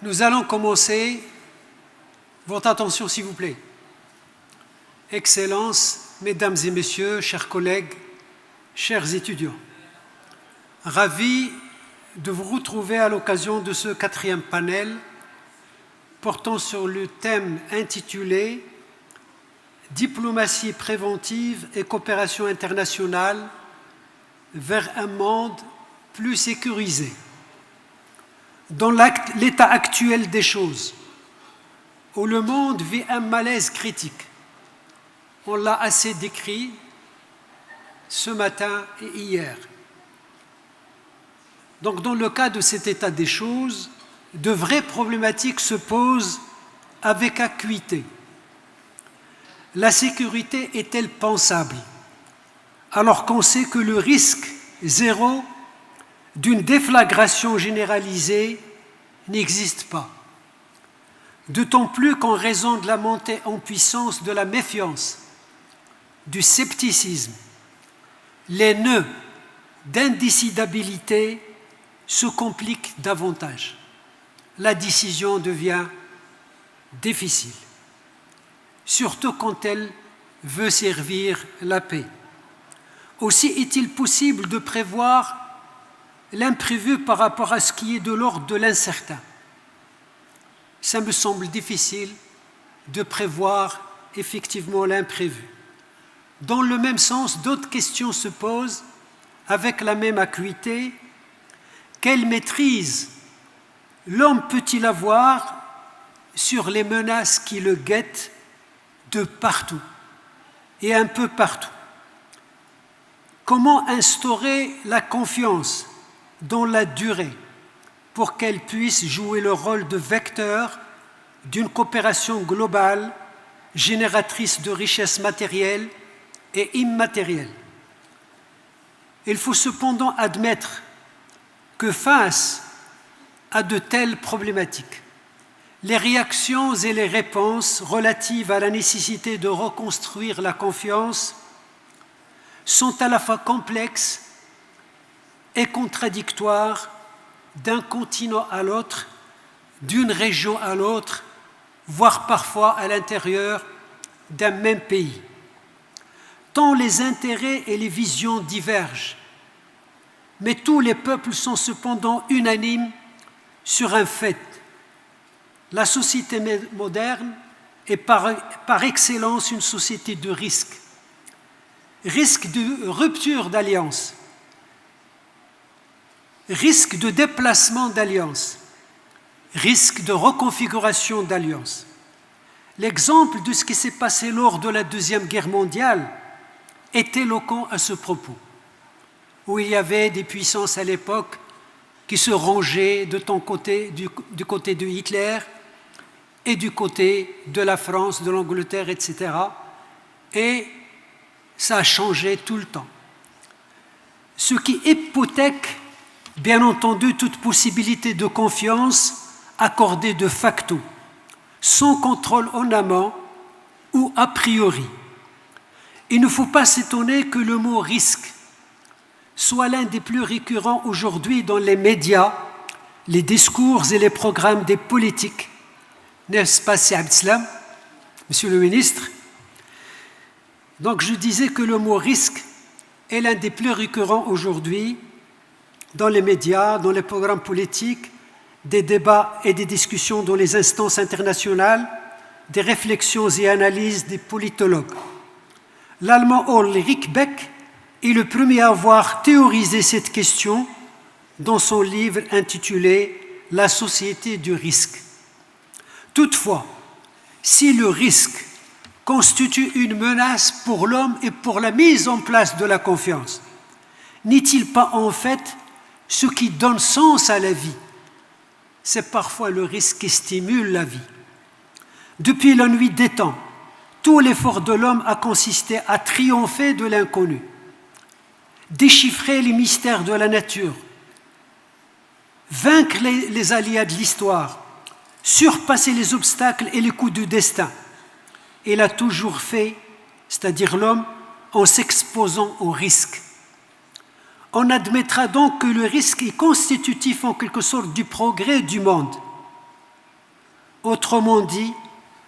Nous allons commencer. Votre attention, s'il vous plaît. Excellences, Mesdames et Messieurs, chers collègues, chers étudiants, ravi de vous retrouver à l'occasion de ce 4e panel portant sur le thème intitulé « Diplomatie préventive et coopération internationale vers un monde plus sécurisé ». Dans l'état actuel des choses, où le monde vit un malaise critique, on l'a assez décrit ce matin et hier. Donc, dans le cas de cet état des choses, de vraies problématiques se posent avec acuité. La sécurité est-elle pensable, alors qu'on sait que le risque zéro d'une déflagration généralisée n'existe pas? D'autant plus qu'en raison de la montée en puissance de la méfiance, du scepticisme, les nœuds d'indécidabilité se compliquent davantage. La décision devient difficile, surtout quand elle veut servir la paix. Aussi est-il possible de prévoir l'imprévu par rapport à ce qui est de l'ordre de l'incertain. Ça me semble difficile de prévoir effectivement l'imprévu. Dans le même sens, d'autres questions se posent avec la même acuité. Quelle maîtrise l'homme peut-il avoir sur les menaces qui le guettent de partout et un peu partout? Comment instaurer la confiance dans la durée pour qu'elle puisse jouer le rôle de vecteur d'une coopération globale génératrice de richesses matérielles et immatérielles? Il faut cependant admettre que face à de telles problématiques, les réactions et les réponses relatives à la nécessité de reconstruire la confiance sont à la fois complexes et contradictoires d'un continent à l'autre, d'une région à l'autre, voire parfois à l'intérieur d'un même pays. Tant les intérêts et les visions divergent, mais tous les peuples sont cependant unanimes sur un fait. La société moderne est par excellence une société de risques. Risque de rupture d'alliance, risque de déplacement d'alliance, risque de reconfiguration d'alliance. L'exemple de ce qui s'est passé lors de la Deuxième Guerre mondiale est éloquent à ce propos, où il y avait des puissances à l'époque qui se rangeaient du côté de Hitler et du côté de la France, de l'Angleterre, etc. Et ça a changé tout le temps. Ce qui hypothèque, bien entendu, toute possibilité de confiance accordée de facto, sans contrôle en amont ou a priori. Il ne faut pas s'étonner que le mot « risque » soit l'un des plus récurrents aujourd'hui dans les médias, les discours et les programmes des politiques. N'est-ce pas, Si Abdeslam, Monsieur le ministre? Donc je disais que le mot « risque » est l'un des plus récurrents aujourd'hui dans les médias, dans les programmes politiques, des débats et des discussions dans les instances internationales, des réflexions et analyses des politologues. L'allemand Ulrich Beck est le premier à avoir théorisé cette question dans son livre intitulé « La société du risque ». Toutefois, si le risque constitue une menace pour l'homme et pour la mise en place de la confiance, n'est-il pas en fait ce qui donne sens à la vie? C'est parfois le risque qui stimule la vie. Depuis la nuit des temps, tout l'effort de l'homme a consisté à triompher de l'inconnu, déchiffrer les mystères de la nature, vaincre les aléas de l'histoire, surpasser les obstacles et les coups du destin. Il a toujours fait, c'est-à-dire l'homme, en s'exposant au risque. On admettra donc que le risque est constitutif en quelque sorte du progrès du monde. Autrement dit,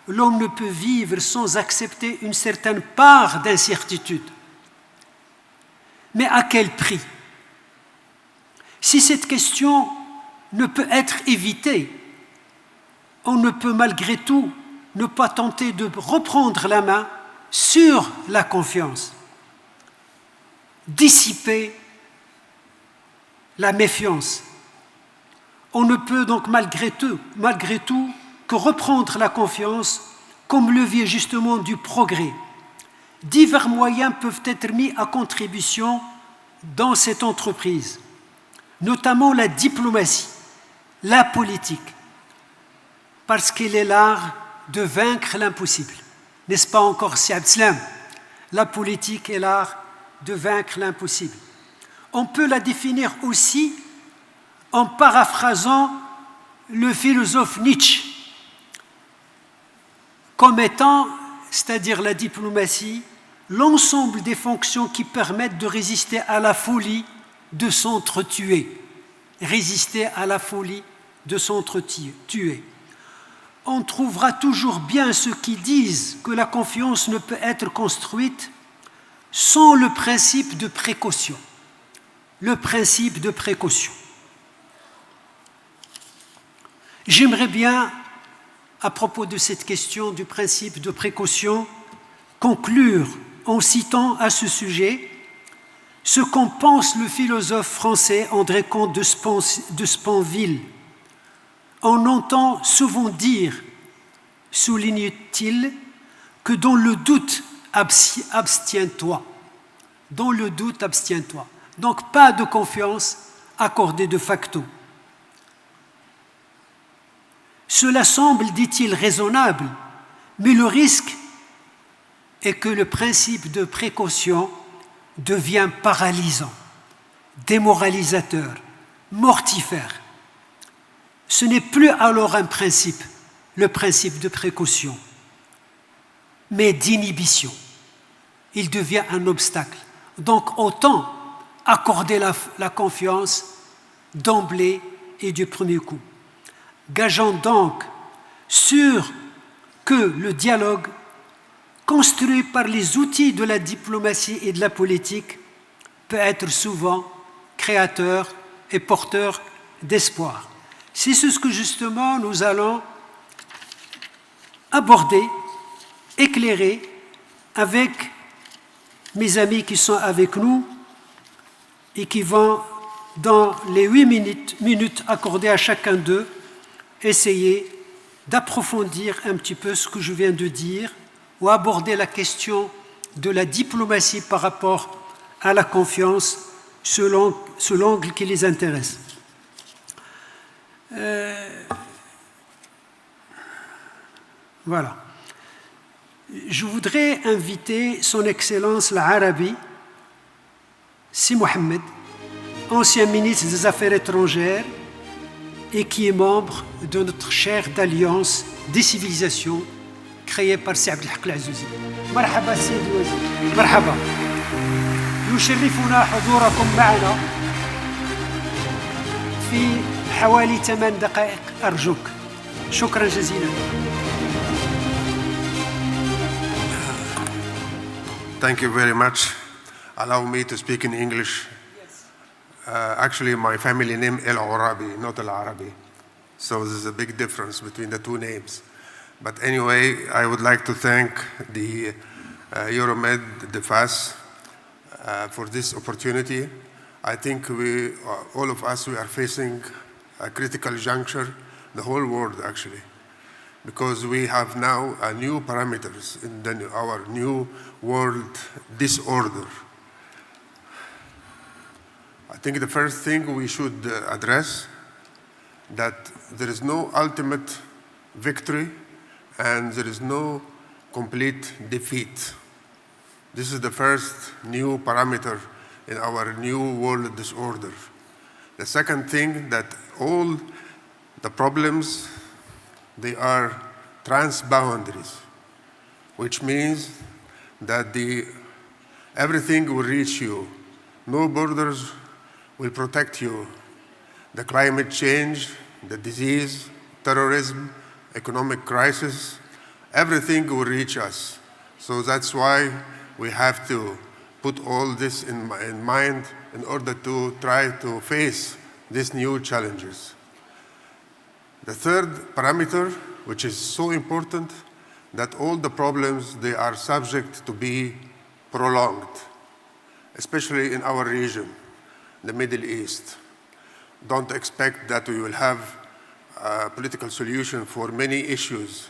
l'homme ne peut vivre sans accepter une certaine part d'incertitude. Mais à quel prix? Si cette question ne peut être évitée, on ne peut malgré tout ne pas tenter de reprendre la main sur la confiance, dissiper la méfiance. On ne peut donc malgré tout que reprendre la confiance comme levier justement du progrès. Divers moyens peuvent être mis à contribution dans cette entreprise, notamment la diplomatie, la politique, parce qu'il est l'art de vaincre l'impossible. N'est-ce pas encore, Si Abdeslam? La politique est l'art de vaincre l'impossible. On peut la définir aussi en paraphrasant le philosophe Nietzsche comme étant, c'est-à-dire la diplomatie, l'ensemble des fonctions qui permettent de résister à la folie de s'entretuer. Résister à la folie de s'entretuer. On trouvera toujours bien ceux qui disent que la confiance ne peut être construite sans le principe de précaution. Le principe de précaution. J'aimerais bien, à propos de cette question du principe de précaution, conclure en citant à ce sujet ce qu'en pense le philosophe français André Comte de Sponville. On entend souvent dire, souligne-t-il, que dans le doute, abstiens-toi. Dans le doute, abstiens-toi. Donc pas de confiance accordée de facto. Cela semble, dit-il, raisonnable, mais le risque est que le principe de précaution devient paralysant, démoralisateur, mortifère. Ce n'est plus alors un principe, le principe de précaution, mais d'inhibition. Il devient un obstacle. Donc autant accorder la confiance d'emblée et du premier coup. Gageons donc sur que le dialogue construit par les outils de la diplomatie et de la politique peut être souvent créateur et porteur d'espoir. C'est ce que justement nous allons aborder, éclairer avec mes amis qui sont avec nous et qui vont, dans les 8 minutes accordées à chacun d'eux, essayer d'approfondir un petit peu ce que je viens de dire ou aborder la question de la diplomatie par rapport à la confiance selon l'angle qui les intéresse. Voilà. Je voudrais inviter son Excellence l'Arabi, Si Mohamed, ancien ministre des Affaires étrangères et qui est membre de notre chaire d'alliance des civilisations créée par Si Abdelhak Al-Azzouzi. مرحبا سيد الوزير. مرحبا. يشرفنا حضوركم معنا في حوالي 8 دقائق أرجوك. شكرا جزيلا. Thank you very much. Allow me to speak in English. Actually, my family name El Arabi, not El Arabi. So there's a big difference between the two names. But anyway, I would like to thank the Euromed, the FAS, for this opportunity. I think all of us, we are facing a critical juncture, the whole world actually, because we have now new parameters in our new world disorder. I think the first thing we should address that there is no ultimate victory and there is no complete defeat. This is the first new parameter in our new world disorder. The second thing, that all the problems, they are transboundaries, which means that everything will reach you. No borders will protect you. The climate change, the disease, terrorism, economic crisis, everything will reach us. So that's why we have to put all this in mind in order to try to face these new challenges. The third parameter, which is so important, that all the problems, they are subject to be prolonged, especially in our region, the Middle East. Don't expect that we will have a political solution for many issues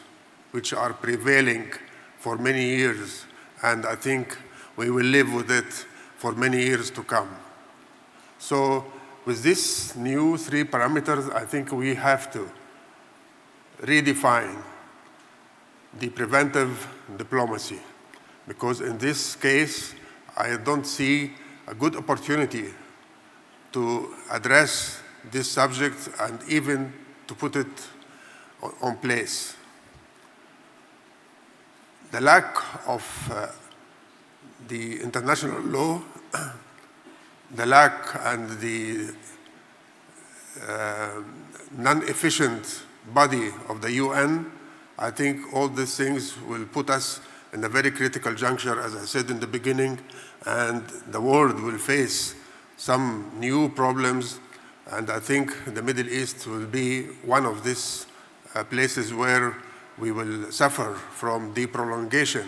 which are prevailing for many years, and I think we will live with it for many years to come. So with these new three parameters, I think we have to redefine the preventive diplomacy, because in this case, I don't see a good opportunity to address this subject and even to put it on place. The lack of the international law, the lack and the non-efficient body of the UN, I think all these things will put us in a very critical juncture, as I said in the beginning, and the world will face some new problems, and I think the Middle East will be one of these places where we will suffer from the prolongation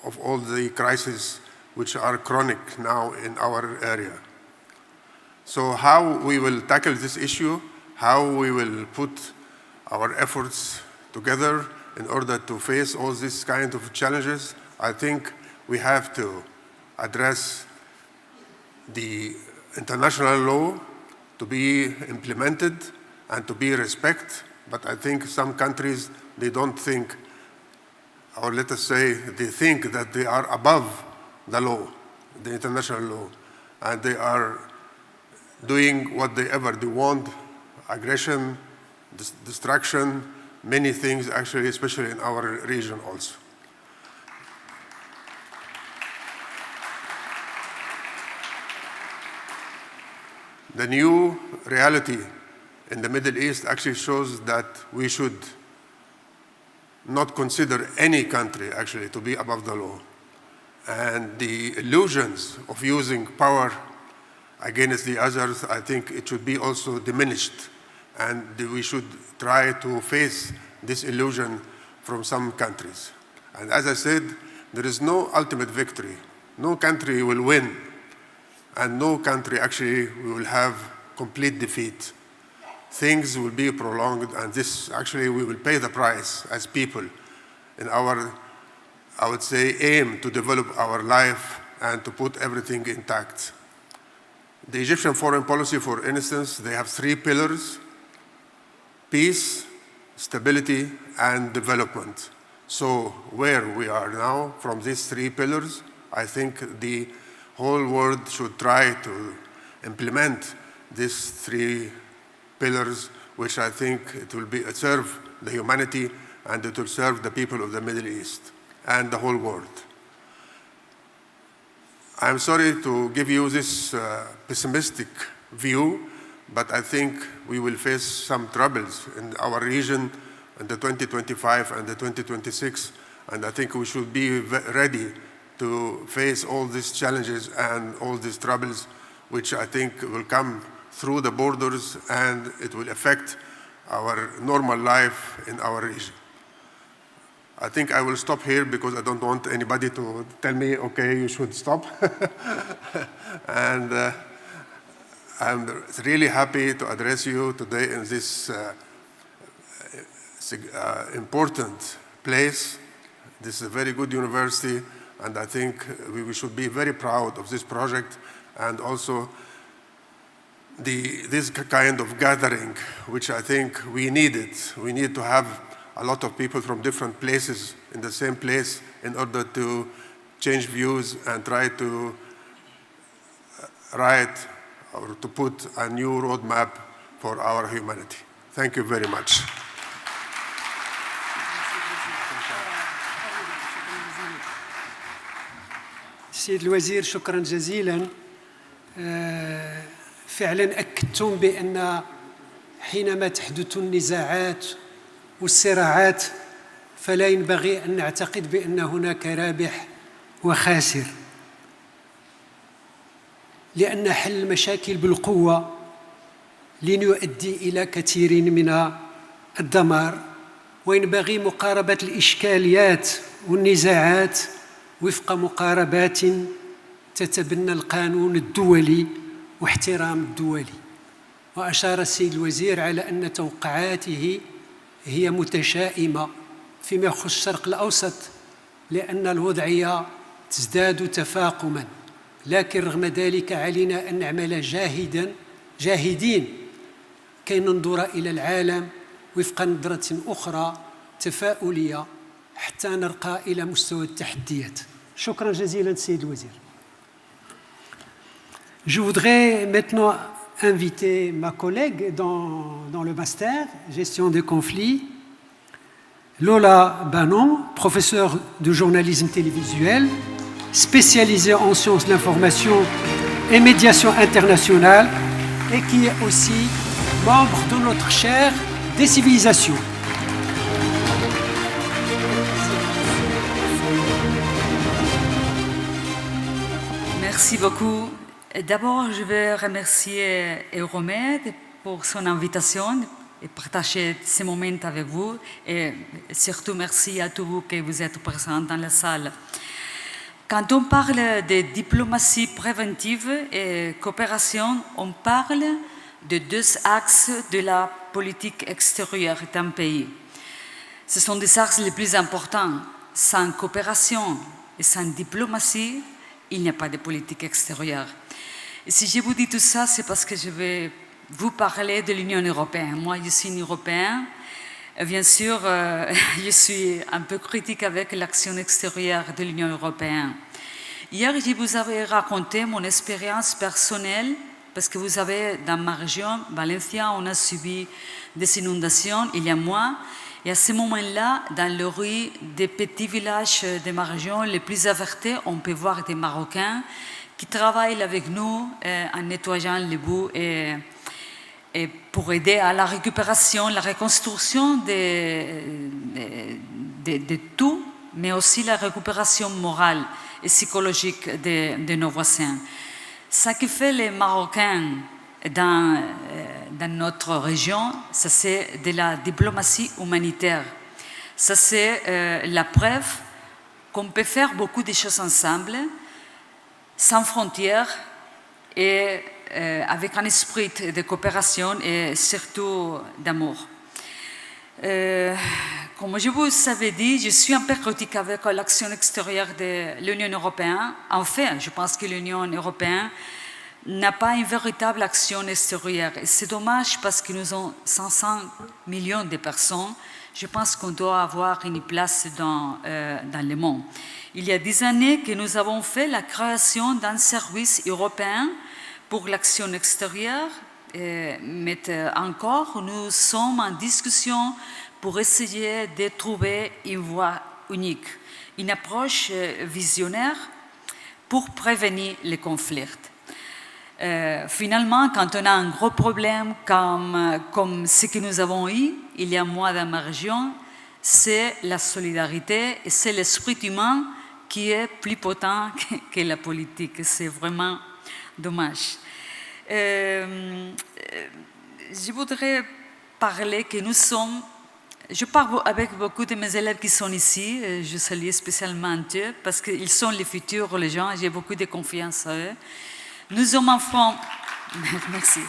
of all the crises which are chronic now in our area. So how we will tackle this issue, how we will put our efforts together in order to face all these kind of challenges, I think we have to address the international law to be implemented and to be respected. But I think some countries, they don't think, or let us say, they think that they are above the law, the international law, and they are doing whatever they want, aggression, destruction, many things actually, especially in our region also. The new reality in the Middle East actually shows that we should not consider any country actually to be above the law. And the illusions of using power against the others, I think it should be also diminished. And we should try to face this illusion from some countries. And as I said, there is no ultimate victory. No country will win, and no country actually will have complete defeat. Things will be prolonged, and this actually we will pay the price as people in our, I would say, aim to develop our life and to put everything intact. The Egyptian foreign policy, for instance, they have three pillars: peace, stability, and development. So where we are now from these three pillars, I think the whole world should try to implement these three pillars, which I think it will serve the humanity and it will serve the people of the Middle East and the whole world. I'm sorry to give you this pessimistic view, but I think we will face some troubles in our region in the 2025 and the 2026, and I think we should be ready to face all these challenges and all these troubles, which I think will come through the borders, and it will affect our normal life in our region. I think I will stop here because I don't want anybody to tell me, okay, you should stop. And I'm really happy to address you today in this important place. This is a very good university, and I think we should be very proud of this project, and also this kind of gathering, which I think we needed. We need to have a lot of people from different places in the same place in order to change views and try to write or to put a new roadmap for our humanity. Thank you very much. سيد الوزير، شكرا جزيلا. فعلا أكدتم بأن حينما تحدث النزاعات والصراعات فلا ينبغي أن نعتقد بأن هناك رابح وخاسر، لأن حل المشاكل بالقوة لن يؤدي إلى كثير من الدمار، وينبغي مقاربة الإشكاليات والنزاعات وفق مقاربات تتبنى القانون الدولي واحترام الدولي. وأشار السيد الوزير على أن توقعاته هي متشائمة فيما يخص الشرق الأوسط، لأن الوضعية تزداد تفاقما، لكن رغم ذلك علينا أن نعمل جاهدين كي ننظر إلى العالم وفق نظرة أخرى تفاؤلية حتى نرقى إلى مستوى التحديات. شكرا جزيلا سيد الوزير. Je voudrais maintenant inviter ma collègue dans le master gestion des conflits, Lola Banon, professeure de journalisme télévisuel, spécialisée en sciences de l'information et médiation internationale, et qui est aussi membre de notre chaire des civilisations. Merci beaucoup. D'abord, je veux remercier Euromed pour son invitation et partager ces moments avec vous. Et surtout, merci à tous vous que vous êtes présents dans la salle. Quand on parle de diplomatie préventive et coopération, on parle de deux axes de la politique extérieure d'un pays. Ce sont des axes les plus importants. Sans coopération et sans diplomatie, il n'y a pas de politique extérieure. Et si je vous dis tout ça, c'est parce que je vais vous parler de l'Union européenne. Moi, je suis une Européenne. Bien sûr, je suis un peu critique avec l'action extérieure de l'Union européenne. Hier, je vous avais raconté mon expérience personnelle, parce que vous savez, dans ma région, Valencia, on a subi des inondations il y a un mois. Et à ce moment-là, dans le rue des petits villages de ma région les plus avertis, on peut voir des Marocains qui travaillent avec nous en nettoyant les boues et pour aider à la récupération, la reconstruction de tout, mais aussi la récupération morale et psychologique de nos voisins. Ce que fait les Marocains dans notre région, ça c'est de la diplomatie humanitaire. Ça c'est la preuve qu'on peut faire beaucoup de choses ensemble, sans frontières et avec un esprit de coopération et surtout d'amour. Comme je vous avais dit, je suis un peu critique avec l'action extérieure de l'Union européenne. En fait, je pense que l'Union européenne n'a pas une véritable action extérieure. Et c'est dommage parce que nous avons 500 millions de personnes. Je pense qu'on doit avoir une place dans le monde. Il y a 10 années que nous avons fait la création d'un service européen pour l'action extérieure, mais encore, nous sommes en discussion pour essayer de trouver une voie unique, une approche visionnaire pour prévenir les conflits. Finalement, quand on a un gros problème comme ce que nous avons eu il y a un mois dans ma région, c'est la solidarité et c'est l'esprit humain qui est plus potent que la politique. C'est vraiment dommage. Je voudrais parler que nous sommes... Je parle avec beaucoup de mes élèves qui sont ici. Je salue spécialement eux parce qu'ils sont les futurs les gens. J'ai beaucoup de confiance en eux. Nous sommes enfants. Merci.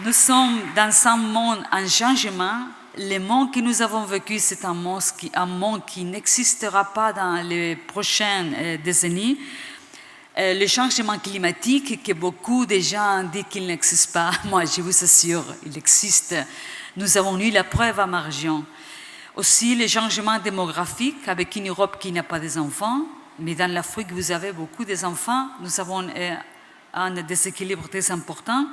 Nous sommes dans un monde en changement. Le monde que nous avons vécu, c'est un monde qui n'existera pas dans les prochaines décennies. Le changement climatique, que beaucoup de gens disent qu'il n'existe pas, moi je vous assure, il existe. Nous avons eu la preuve à ma région. Aussi le changement démographique avec une Europe qui n'a pas d'enfants, mais dans l'Afrique vous avez beaucoup d'enfants. Nous avons un déséquilibre très important.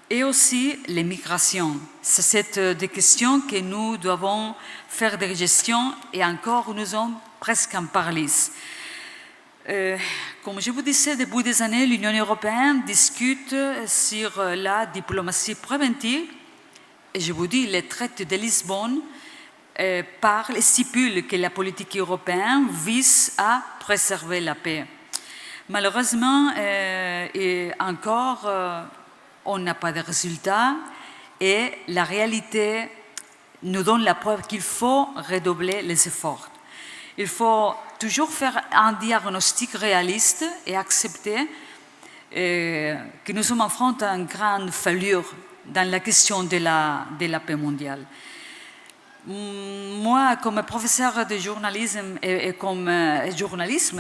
Et aussi les migrations. C'est des questions que nous devons faire des gestions et encore nous sommes presque en parlis. Comme je vous disais, depuis des années, l'Union européenne discute sur la diplomatie préventive et je vous dis, le traité de Lisbonne parle et stipule que la politique européenne vise à préserver la paix. Malheureusement, et encore, on n'a pas de résultats et la réalité nous donne la preuve qu'il faut redoubler les efforts. Il faut toujours faire un diagnostic réaliste et accepter que nous sommes affrontés à une grande faillure dans la question de la paix mondiale. Moi, comme professeur de journalisme et comme journaliste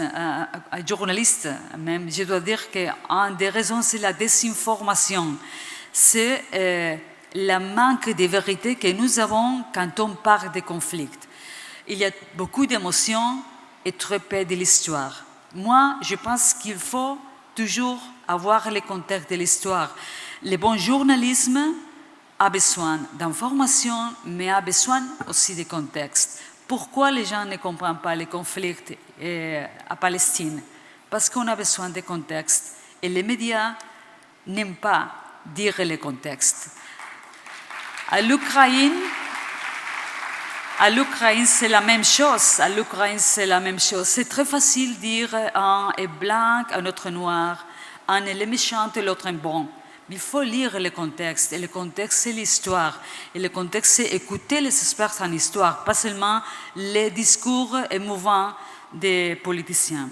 même, je dois dire qu'une des raisons, c'est la désinformation. C'est le manque de vérité que nous avons quand on parle des conflits. Il y a beaucoup d'émotions et très peu de l'histoire. Moi, je pense qu'il faut toujours avoir le contexte de l'histoire. Le bon journalisme a besoin d'informations, mais a besoin aussi de contexte. Pourquoi les gens ne comprennent pas les conflits à Palestine? Parce qu'on a besoin de contexte. Et les médias n'aiment pas dire le contexte. À l'Ukraine, c'est la même chose. C'est très facile de dire un est blanc, un autre noir, un est le méchant et l'autre est bon. Mais il faut lire le contexte. Et le contexte, c'est l'histoire. Et le contexte, c'est écouter les experts en histoire, pas seulement les discours émouvants des politiciens.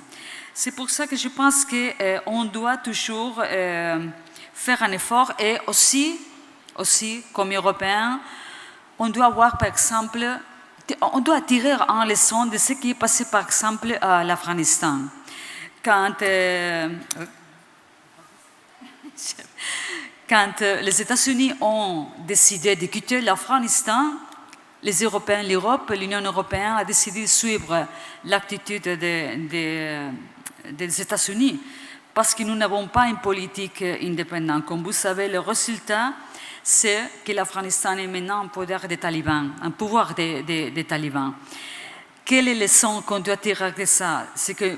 C'est pour ça que je pense qu'on doit toujours faire un effort et aussi, comme Européens, on doit voir, par exemple, on doit tirer en leçon de ce qui est passé, par exemple, à l'Afghanistan. Quand les États-Unis ont décidé de quitter l'Afghanistan, les Européens, l'Europe, l'Union européenne a décidé de suivre l'attitude des États-Unis parce que nous n'avons pas une politique indépendante. Comme vous savez, le résultat, c'est que l'Afghanistan est maintenant un pouvoir des talibans, Quelle est la leçon qu'on doit tirer de ça? C'est que,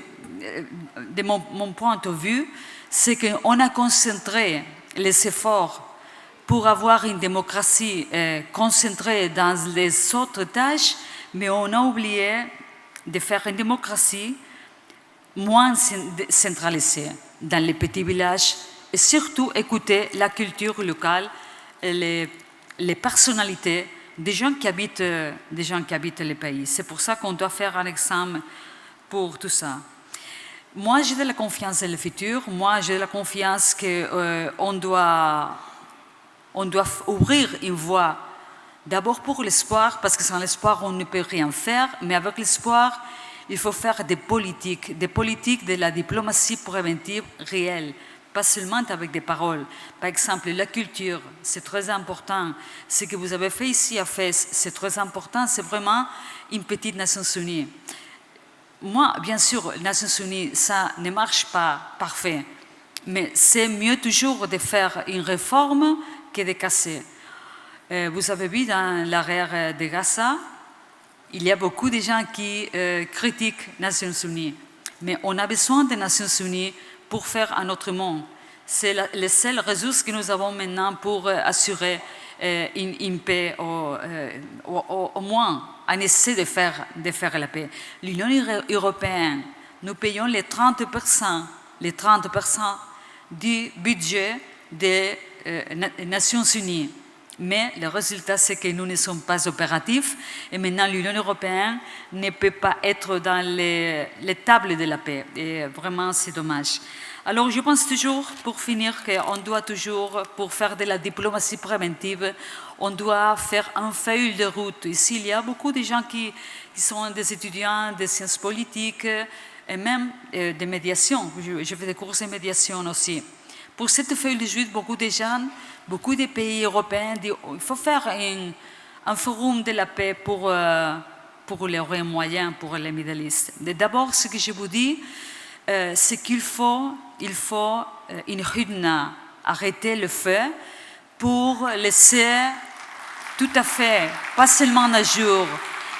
de mon point de vue, c'est qu'on a concentré les efforts pour avoir une démocratie concentrée dans les autres tâches, mais on a oublié de faire une démocratie moins centralisée dans les petits villages et surtout écouter la culture locale et les personnalités des gens qui habitent le pays. C'est pour ça qu'on doit faire un examen pour tout ça. Moi, j'ai de la confiance dans le futur. Moi, j'ai de la confiance qu'on doit ouvrir une voie d'abord pour l'espoir, parce que sans l'espoir, on ne peut rien faire. Mais avec l'espoir, il faut faire des politiques de la diplomatie préventive réelle, pas seulement avec des paroles. Par exemple, la culture, c'est très important. Ce que vous avez fait ici à Fès, c'est très important. C'est vraiment une petite Nations Unies. Moi, bien sûr, les Nations Unies, ça ne marche pas parfait, mais c'est mieux toujours de faire une réforme que de casser. Vous avez vu dans l'arrière de Gaza, il y a beaucoup de gens qui critiquent les Nations Unies, mais on a besoin des Nations Unies pour faire un autre monde. C'est les seules ressources que nous avons maintenant pour assurer une paix, au moins un essai de faire la paix. L'Union européenne, nous payons les 30% du budget des Nations Unies. Mais le résultat, c'est que nous ne sommes pas opératifs et maintenant l'Union européenne ne peut pas être dans les tables de la paix. Et vraiment, c'est dommage. Alors, je pense toujours, pour finir, qu'on doit toujours, pour faire de la diplomatie préventive, on doit faire un feuille de route. Ici, il y a beaucoup de gens qui sont des étudiants de sciences politiques et même de médiation. Je fais des cours de médiation aussi. Pour cette feuille de route, beaucoup de gens, beaucoup de pays européens disent qu'il faut faire un forum de la paix pour les moyens, pour les Middle East. D'abord, ce que je vous dis, c'est qu'il faut une hudna, arrêter le feu pour laisser tout à fait, pas seulement un jour.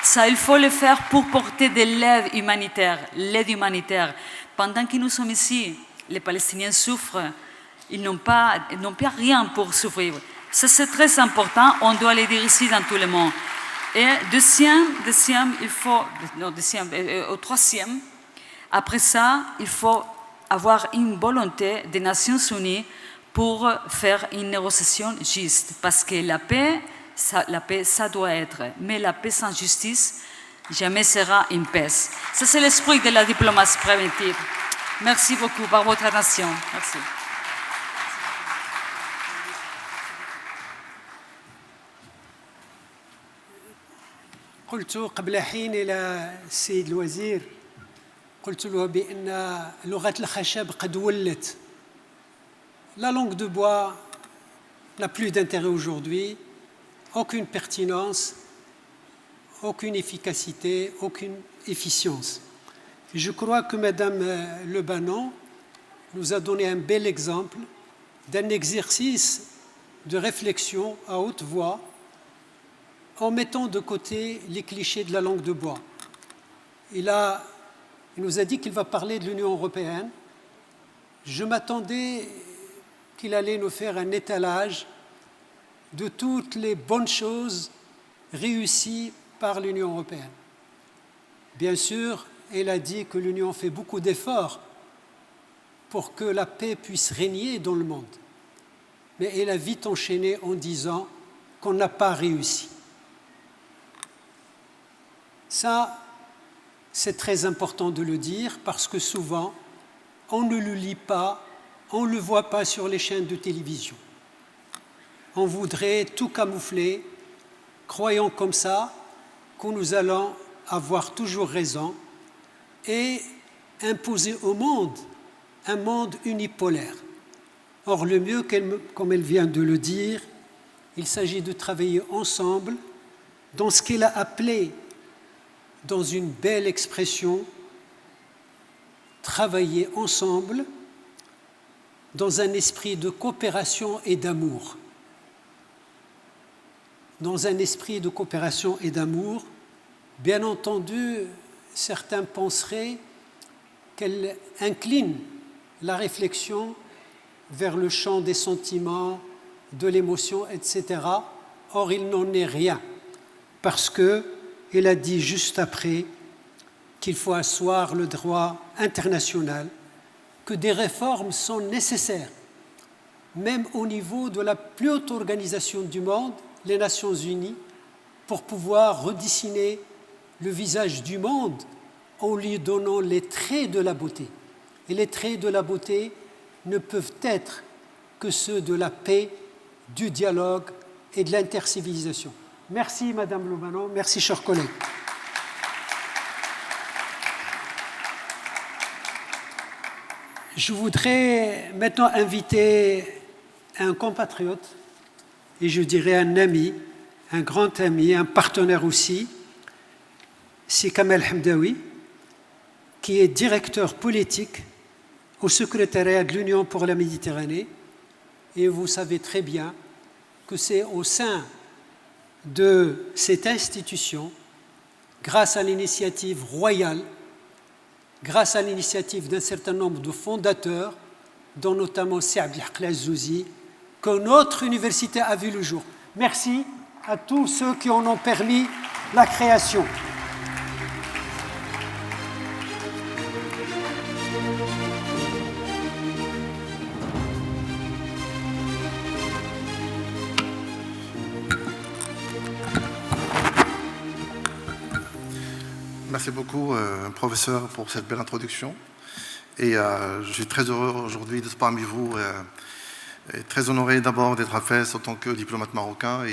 Ça, il faut le faire pour porter de l'aide humanitaire. Pendant que nous sommes ici, les Palestiniens souffrent, ils n'ont pas rien pour souffrir. Ça, c'est très important. On doit le dire ici dans tout le monde. Et au troisième, après ça, il faut avoir une volonté des Nations Unies pour faire une négociation juste. Parce que la paix, ça doit être. Mais la paix sans justice, jamais sera une paix. Ça, c'est l'esprit de la diplomatie préventive. Merci beaucoup pour votre attention. Merci. قلت قبل حين إلى السيد الوزير قلت له بأن لغة الخشب قد ولت. La langue de bois n'a plus d'intérêt aujourd'hui, aucune pertinence, aucune efficacité, aucune efficience. Je crois que Madame Lebanon nous a donné un bel exemple d'un exercice de réflexion à haute voix en mettant de côté les clichés de la langue de bois. Il nous a dit qu'il va parler de l'Union européenne. Je m'attendais qu'il allait nous faire un étalage de toutes les bonnes choses réussies par l'Union européenne. Bien sûr, elle a dit que l'Union fait beaucoup d'efforts pour que la paix puisse régner dans le monde. Mais elle a vite enchaîné en disant qu'on n'a pas réussi. Ça, c'est très important de le dire parce que souvent, on ne le lit pas, on ne le voit pas sur les chaînes de télévision. On voudrait tout camoufler, croyant comme ça que nous allons avoir toujours raison et imposer au monde un monde unipolaire. Or, le mieux, comme elle vient de le dire, il s'agit de travailler ensemble dans ce qu'elle a appelé, dans une belle expression, travailler ensemble dans un esprit de coopération et d'amour. Dans un esprit de coopération et d'amour, bien entendu, certains penseraient qu'elle incline la réflexion vers le champ des sentiments, de l'émotion, etc. Or, il n'en est rien, parce qu'elle a dit juste après qu'il faut asseoir le droit international, que des réformes sont nécessaires, même au niveau de la plus haute organisation du monde, les Nations Unies, pour pouvoir redessiner le visage du monde en lui donnant les traits de la beauté. Et les traits de la beauté ne peuvent être que ceux de la paix, du dialogue et de l'intercivilisation. Merci Madame Lebanon, merci chers collègues. Je voudrais maintenant inviter un compatriote, et je dirais un ami, un grand ami, un partenaire aussi, c'est Kamel Hamdaoui, qui est directeur politique au secrétariat de l'Union pour la Méditerranée. Et vous savez très bien que c'est au sein de cette institution, grâce à l'initiative royale, grâce à l'initiative d'un certain nombre de fondateurs, dont notamment Saad El-Haqq Azzouzi, que notre université a vu le jour. Merci à tous ceux qui en ont permis la création. Merci beaucoup, professeur, pour cette belle introduction. Et je suis très heureux aujourd'hui d'être parmi vous et très honoré d'abord d'être à Fès en tant que diplomate marocain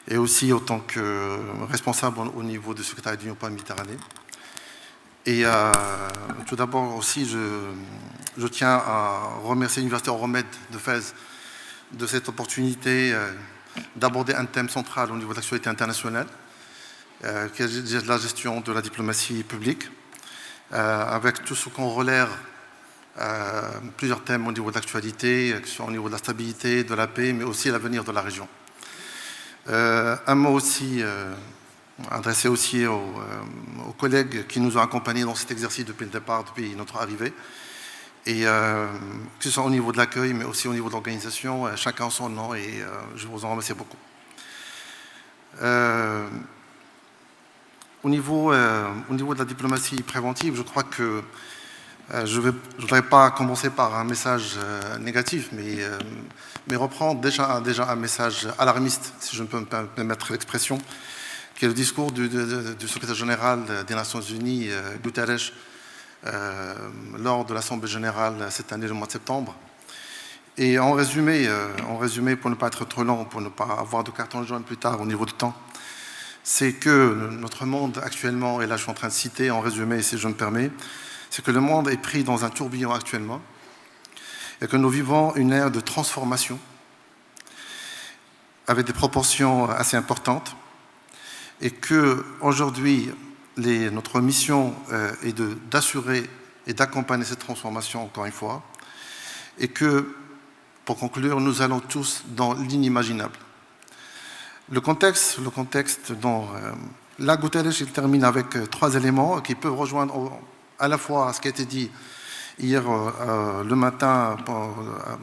et aussi en tant que responsable au niveau du secrétariat de l'Union pour la Méditerranée. Et tout d'abord aussi, je tiens à remercier l'Université Euromède de Fès de cette opportunité d'aborder un thème central au niveau de l'actualité internationale, qui est la gestion de la diplomatie publique, avec tout ce qu'on relève, plusieurs thèmes au niveau de l'actualité, que ce soit au niveau de la stabilité, de la paix, mais aussi l'avenir de la région. Un mot aussi adressé aussi aux collègues qui nous ont accompagnés dans cet exercice depuis le départ, depuis notre arrivée, Et que ce soit au niveau de l'accueil, mais aussi au niveau de l'organisation, chacun son nom, et je vous en remercie beaucoup. Au niveau de la diplomatie préventive, je crois que je ne voudrais pas commencer par un message négatif, mais reprendre déjà un message alarmiste, si je peux me permettre l'expression, qui est le discours du secrétaire général des Nations Unies, Guterres, lors de l'Assemblée générale cette année, le mois de septembre. Et en résumé, pour ne pas être trop long, pour ne pas avoir de carton jaune plus tard au niveau du temps, c'est que notre monde actuellement, et là je suis en train de citer en résumé si je me permets, c'est que le monde est pris dans un tourbillon actuellement et que nous vivons une ère de transformation avec des proportions assez importantes et qu'aujourd'hui, notre mission est d'assurer et d'accompagner cette transformation, encore une fois, et que, pour conclure, nous allons tous dans l'inimaginable. Le contexte dont là, Guterres, il termine avec 3 éléments qui peuvent rejoindre à la fois ce qui a été dit hier le matin,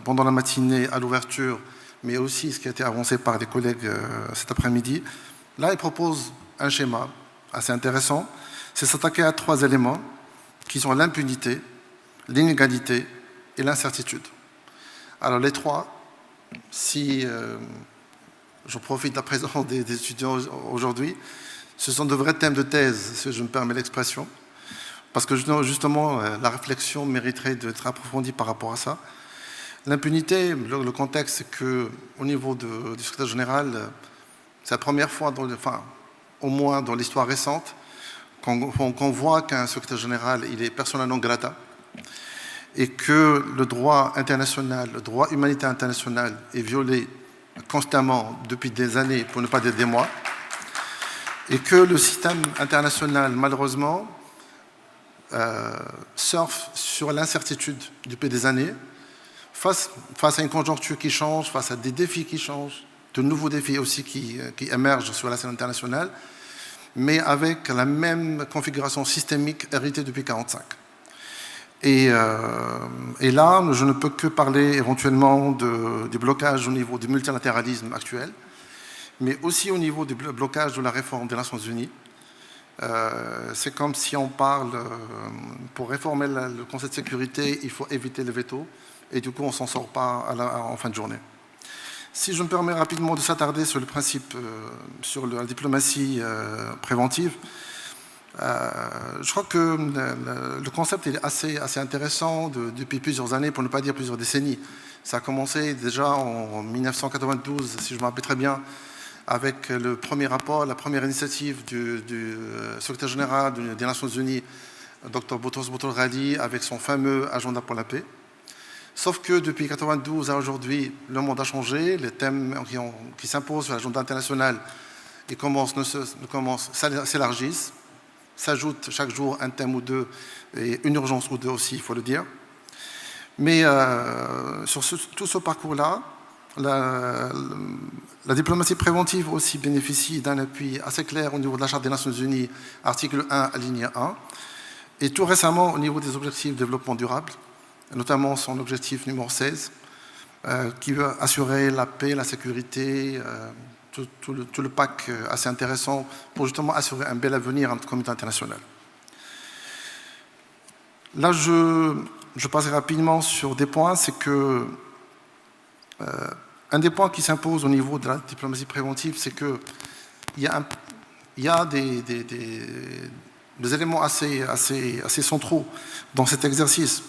pendant la matinée, à l'ouverture, mais aussi ce qui a été avancé par des collègues cet après-midi. Là, il propose un schéma assez intéressant, c'est s'attaquer à 3 éléments qui sont l'impunité, l'inégalité et l'incertitude. Alors les 3, si j'en profite de la présence des étudiants aujourd'hui, ce sont de vrais thèmes de thèse, si je me permets l'expression, parce que justement la réflexion mériterait d'être approfondie par rapport à ça. L'impunité, le contexte, c'est qu'au niveau du secrétaire général, c'est la première fois, au moins dans l'histoire récente, qu'on voit qu'un secrétaire général, il est persona non grata, et que le droit international, le droit humanitaire international est violé constamment depuis des années, pour ne pas dire des mois, et que le système international, malheureusement, surfe sur l'incertitude depuis des années, face à une conjoncture qui change, face à des défis qui changent, de nouveaux défis aussi qui émergent sur la scène internationale, mais avec la même configuration systémique héritée depuis 1945. Et là, je ne peux que parler éventuellement du blocage au niveau du multilatéralisme actuel, mais aussi au niveau du blocage de la réforme des Nations Unies. C'est comme si on parle, pour réformer le Conseil de sécurité, il faut éviter le veto, et du coup, on ne s'en sort pas en fin de journée. Si je me permets rapidement de s'attarder sur le principe, sur la diplomatie préventive, je crois que le concept est assez intéressant depuis plusieurs années, pour ne pas dire plusieurs décennies. Ça a commencé déjà en 1992, si je me rappelle très bien, avec le premier rapport, la première initiative du secrétaire général des Nations Unies, Dr Boutros Boutros-Ghali, avec son fameux agenda pour la paix. Sauf que depuis 1992 à aujourd'hui, le monde a changé, les thèmes qui s'imposent sur l'agenda international s'élargissent, s'ajoute chaque jour un thème ou deux, et une urgence ou deux aussi, il faut le dire. Mais sur tout ce parcours-là, la diplomatie préventive aussi bénéficie d'un appui assez clair au niveau de la Charte des Nations Unies, article 1, alinéa 1, et tout récemment au niveau des objectifs de développement durable, notamment son objectif numéro 16, qui veut assurer la paix, la sécurité, tout le pack assez intéressant pour justement assurer un bel avenir à notre communauté internationale. Là, je passerai rapidement sur des points, c'est que un des points qui s'impose au niveau de la diplomatie préventive, c'est qu'il y a des éléments assez centraux dans cet exercice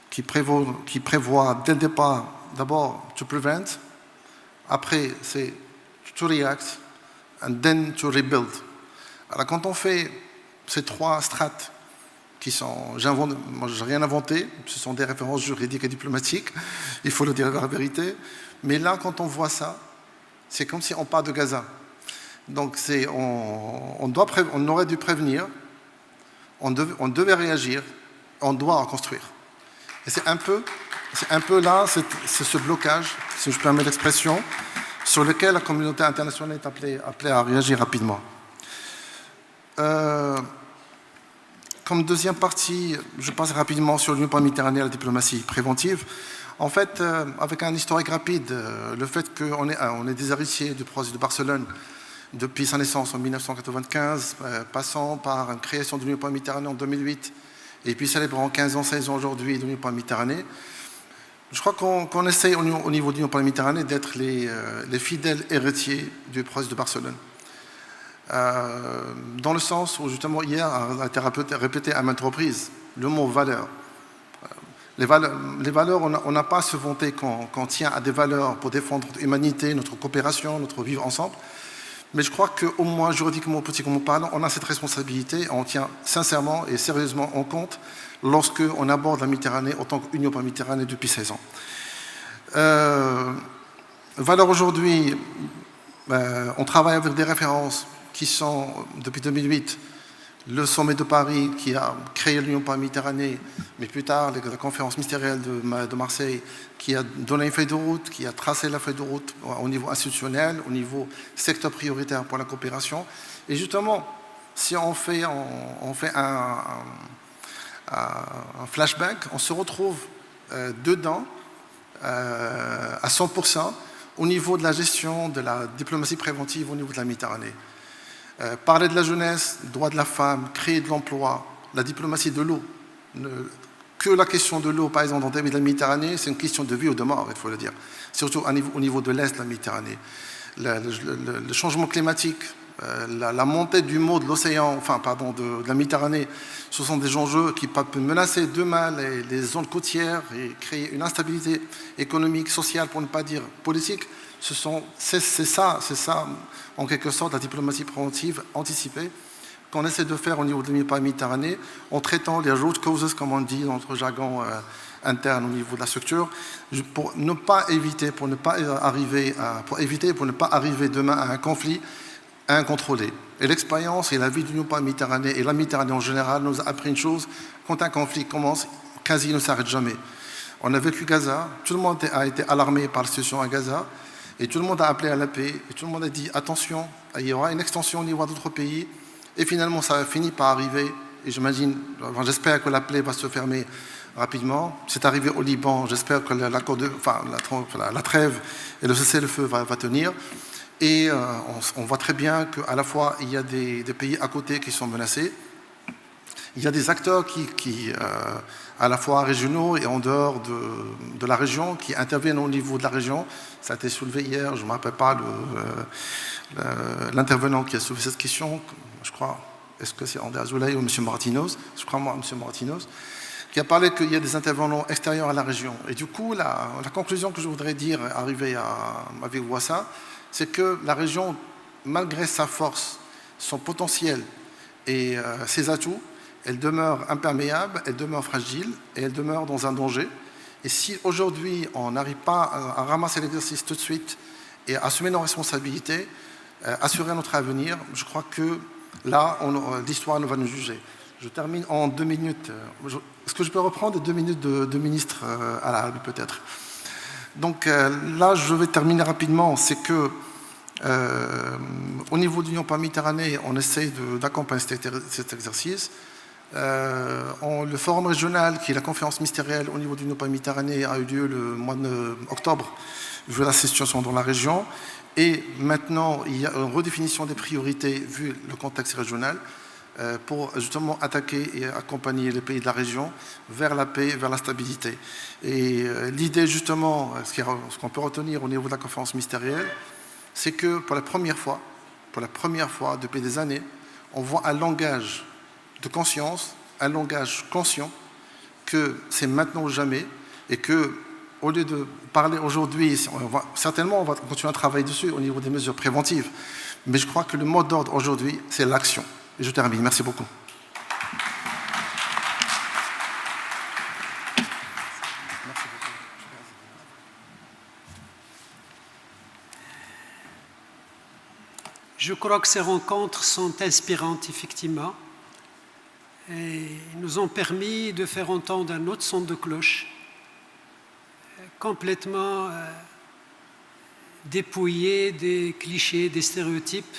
qui prévoit dès le départ, d'abord, to prevent, après, c'est to react, and then to rebuild. Alors, quand on fait ces 3 strates, moi, je n'ai rien inventé, ce sont des références juridiques et diplomatiques, il faut le dire la vérité, mais là, quand on voit ça, c'est comme si on part de Gaza. Donc, on aurait dû prévenir, on devait réagir, on doit reconstruire. Et c'est un peu là, c'est ce blocage, si je permets l'expression, sur lequel la communauté internationale est appelée à réagir rapidement. Comme deuxième partie, je passe rapidement sur l'Union pan-méditerranéenne et la diplomatie préventive. En fait, avec un historique rapide, le fait qu'on est des héritiers du processus de Barcelone depuis sa naissance en 1995, passant par une création de l'Union pan-méditerranéenne en 2008, et puis célébrant 15 ans, 16 ans aujourd'hui de l'Union pan-méditerranéenne, je crois qu'on essaie au niveau de l'Union pan-méditerranéenne d'être les fidèles héritiers du processus de Barcelone. Dans le sens où, justement, hier a été répété à maintes reprises, le mot valeur. Les valeurs, on n'a pas à se vanter qu'on tient à des valeurs pour défendre notre humanité, notre coopération, notre vivre ensemble. Mais je crois qu'au moins, juridiquement, politiquement parlant, on a cette responsabilité, on tient sincèrement et sérieusement en compte lorsqu'on aborde la Méditerranée en tant qu'Union pan-méditerranéenne depuis 16 ans. Valeurs aujourd'hui, on travaille avec des références qui sont, depuis 2008, le sommet de Paris qui a créé l'Union pan-méditerranéenne, mais plus tard, la conférence ministérielle de Marseille qui a donné une feuille de route, qui a tracé la feuille de route au niveau institutionnel, au niveau secteur prioritaire pour la coopération. Et justement, si on fait un flashback, on se retrouve dedans à 100% au niveau de la gestion de la diplomatie préventive au niveau de la Méditerranée. Parler de la jeunesse, droit de la femme, créer de l'emploi, la diplomatie de l'eau. Que la question de l'eau, par exemple, dans le début de la Méditerranée, c'est une question de vie ou de mort, il faut le dire. Surtout au niveau de l'Est de la Méditerranée. Le changement climatique, la montée du mot de l'océan, de la Méditerranée, ce sont des enjeux qui peuvent menacer demain les zones côtières et créer une instabilité économique, sociale, pour ne pas dire politique. C'est ça, en quelque sorte, la diplomatie préventive anticipée qu'on essaie de faire au niveau de la Méditerranée en traitant les root causes, comme on dit dans notre jargon interne au niveau de la structure, pour ne pas arriver demain à un conflit incontrôlé. Et l'expérience et la vie de l'Union pan-méditerranéenne et la Méditerranée en général nous a appris une chose: quand un conflit commence, quasi il ne s'arrête jamais. On a vécu Gaza, tout le monde a été alarmé par la situation à Gaza, et tout le monde a appelé à la paix, et tout le monde a dit attention, il y aura une extension au niveau d'autres pays, et finalement ça a fini par arriver, et j'espère que la plaie va se fermer rapidement. C'est arrivé au Liban, j'espère que la trêve et le cessez-le-feu va tenir, et on voit très bien qu'à la fois il y a des pays à côté qui sont menacés, il y a des acteurs qui à la fois régionaux et en dehors de la région, qui interviennent au niveau de la région. Ça a été soulevé hier, je ne me rappelle pas l'intervenant qui a soulevé cette question, je crois, est-ce que c'est André Azoulay ou M. Martinos, je crois moi M. Martinos, qui a parlé qu'il y a des intervenants extérieurs à la région. Et du coup, la conclusion que je voudrais dire, arriver avec Ouassa, c'est que la région, malgré sa force, son potentiel et ses atouts, elle demeure imperméable, elle demeure fragile et elle demeure dans un danger. Et si aujourd'hui on n'arrive pas à ramasser l'exercice tout de suite et à assumer nos responsabilités, assurer notre avenir, je crois que là, l'histoire va nous juger. Je termine en 2 minutes. Est-ce que je peux reprendre 2 minutes de ministre à l'Arabe peut-être? Donc là, je vais terminer rapidement. C'est que au niveau de l'Union pan-méditerranéenne, on essaie d'accompagner cet exercice. Le forum régional, qui est la conférence ministérielle au niveau de l'Union pan-méditerranéenne, a eu lieu le mois d'octobre, vu la situation dans la région. Et maintenant, il y a une redéfinition des priorités, vu le contexte régional, pour justement attaquer et accompagner les pays de la région vers la paix, vers la stabilité. Et l'idée, justement, ce qu'on peut retenir au niveau de la conférence ministérielle, c'est que pour la première fois depuis des années, on voit un langage de conscience, un langage conscient, que c'est maintenant ou jamais, et que, au lieu de parler aujourd'hui, certainement on va continuer à travailler dessus au niveau des mesures préventives, mais je crois que le mot d'ordre aujourd'hui, c'est l'action. Et je termine. Merci beaucoup. Je crois que ces rencontres sont inspirantes, effectivement, et nous ont permis de faire entendre un autre son de cloche, complètement dépouillé des clichés, des stéréotypes,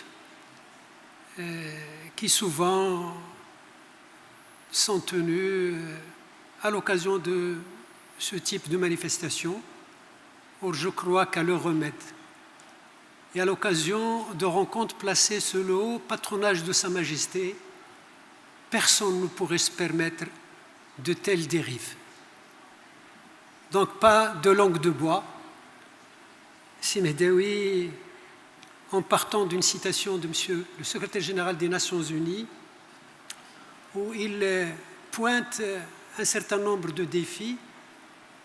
qui souvent sont tenus à l'occasion de ce type de manifestation, or je crois qu'à leur remède. Et à l'occasion de rencontres placées sous le haut patronage de Sa Majesté, personne ne pourrait se permettre de telles dérives. Donc pas de langue de bois. Si Mehdaoui, en partant d'une citation de Monsieur le secrétaire général des Nations Unies, où il pointe un certain nombre de défis,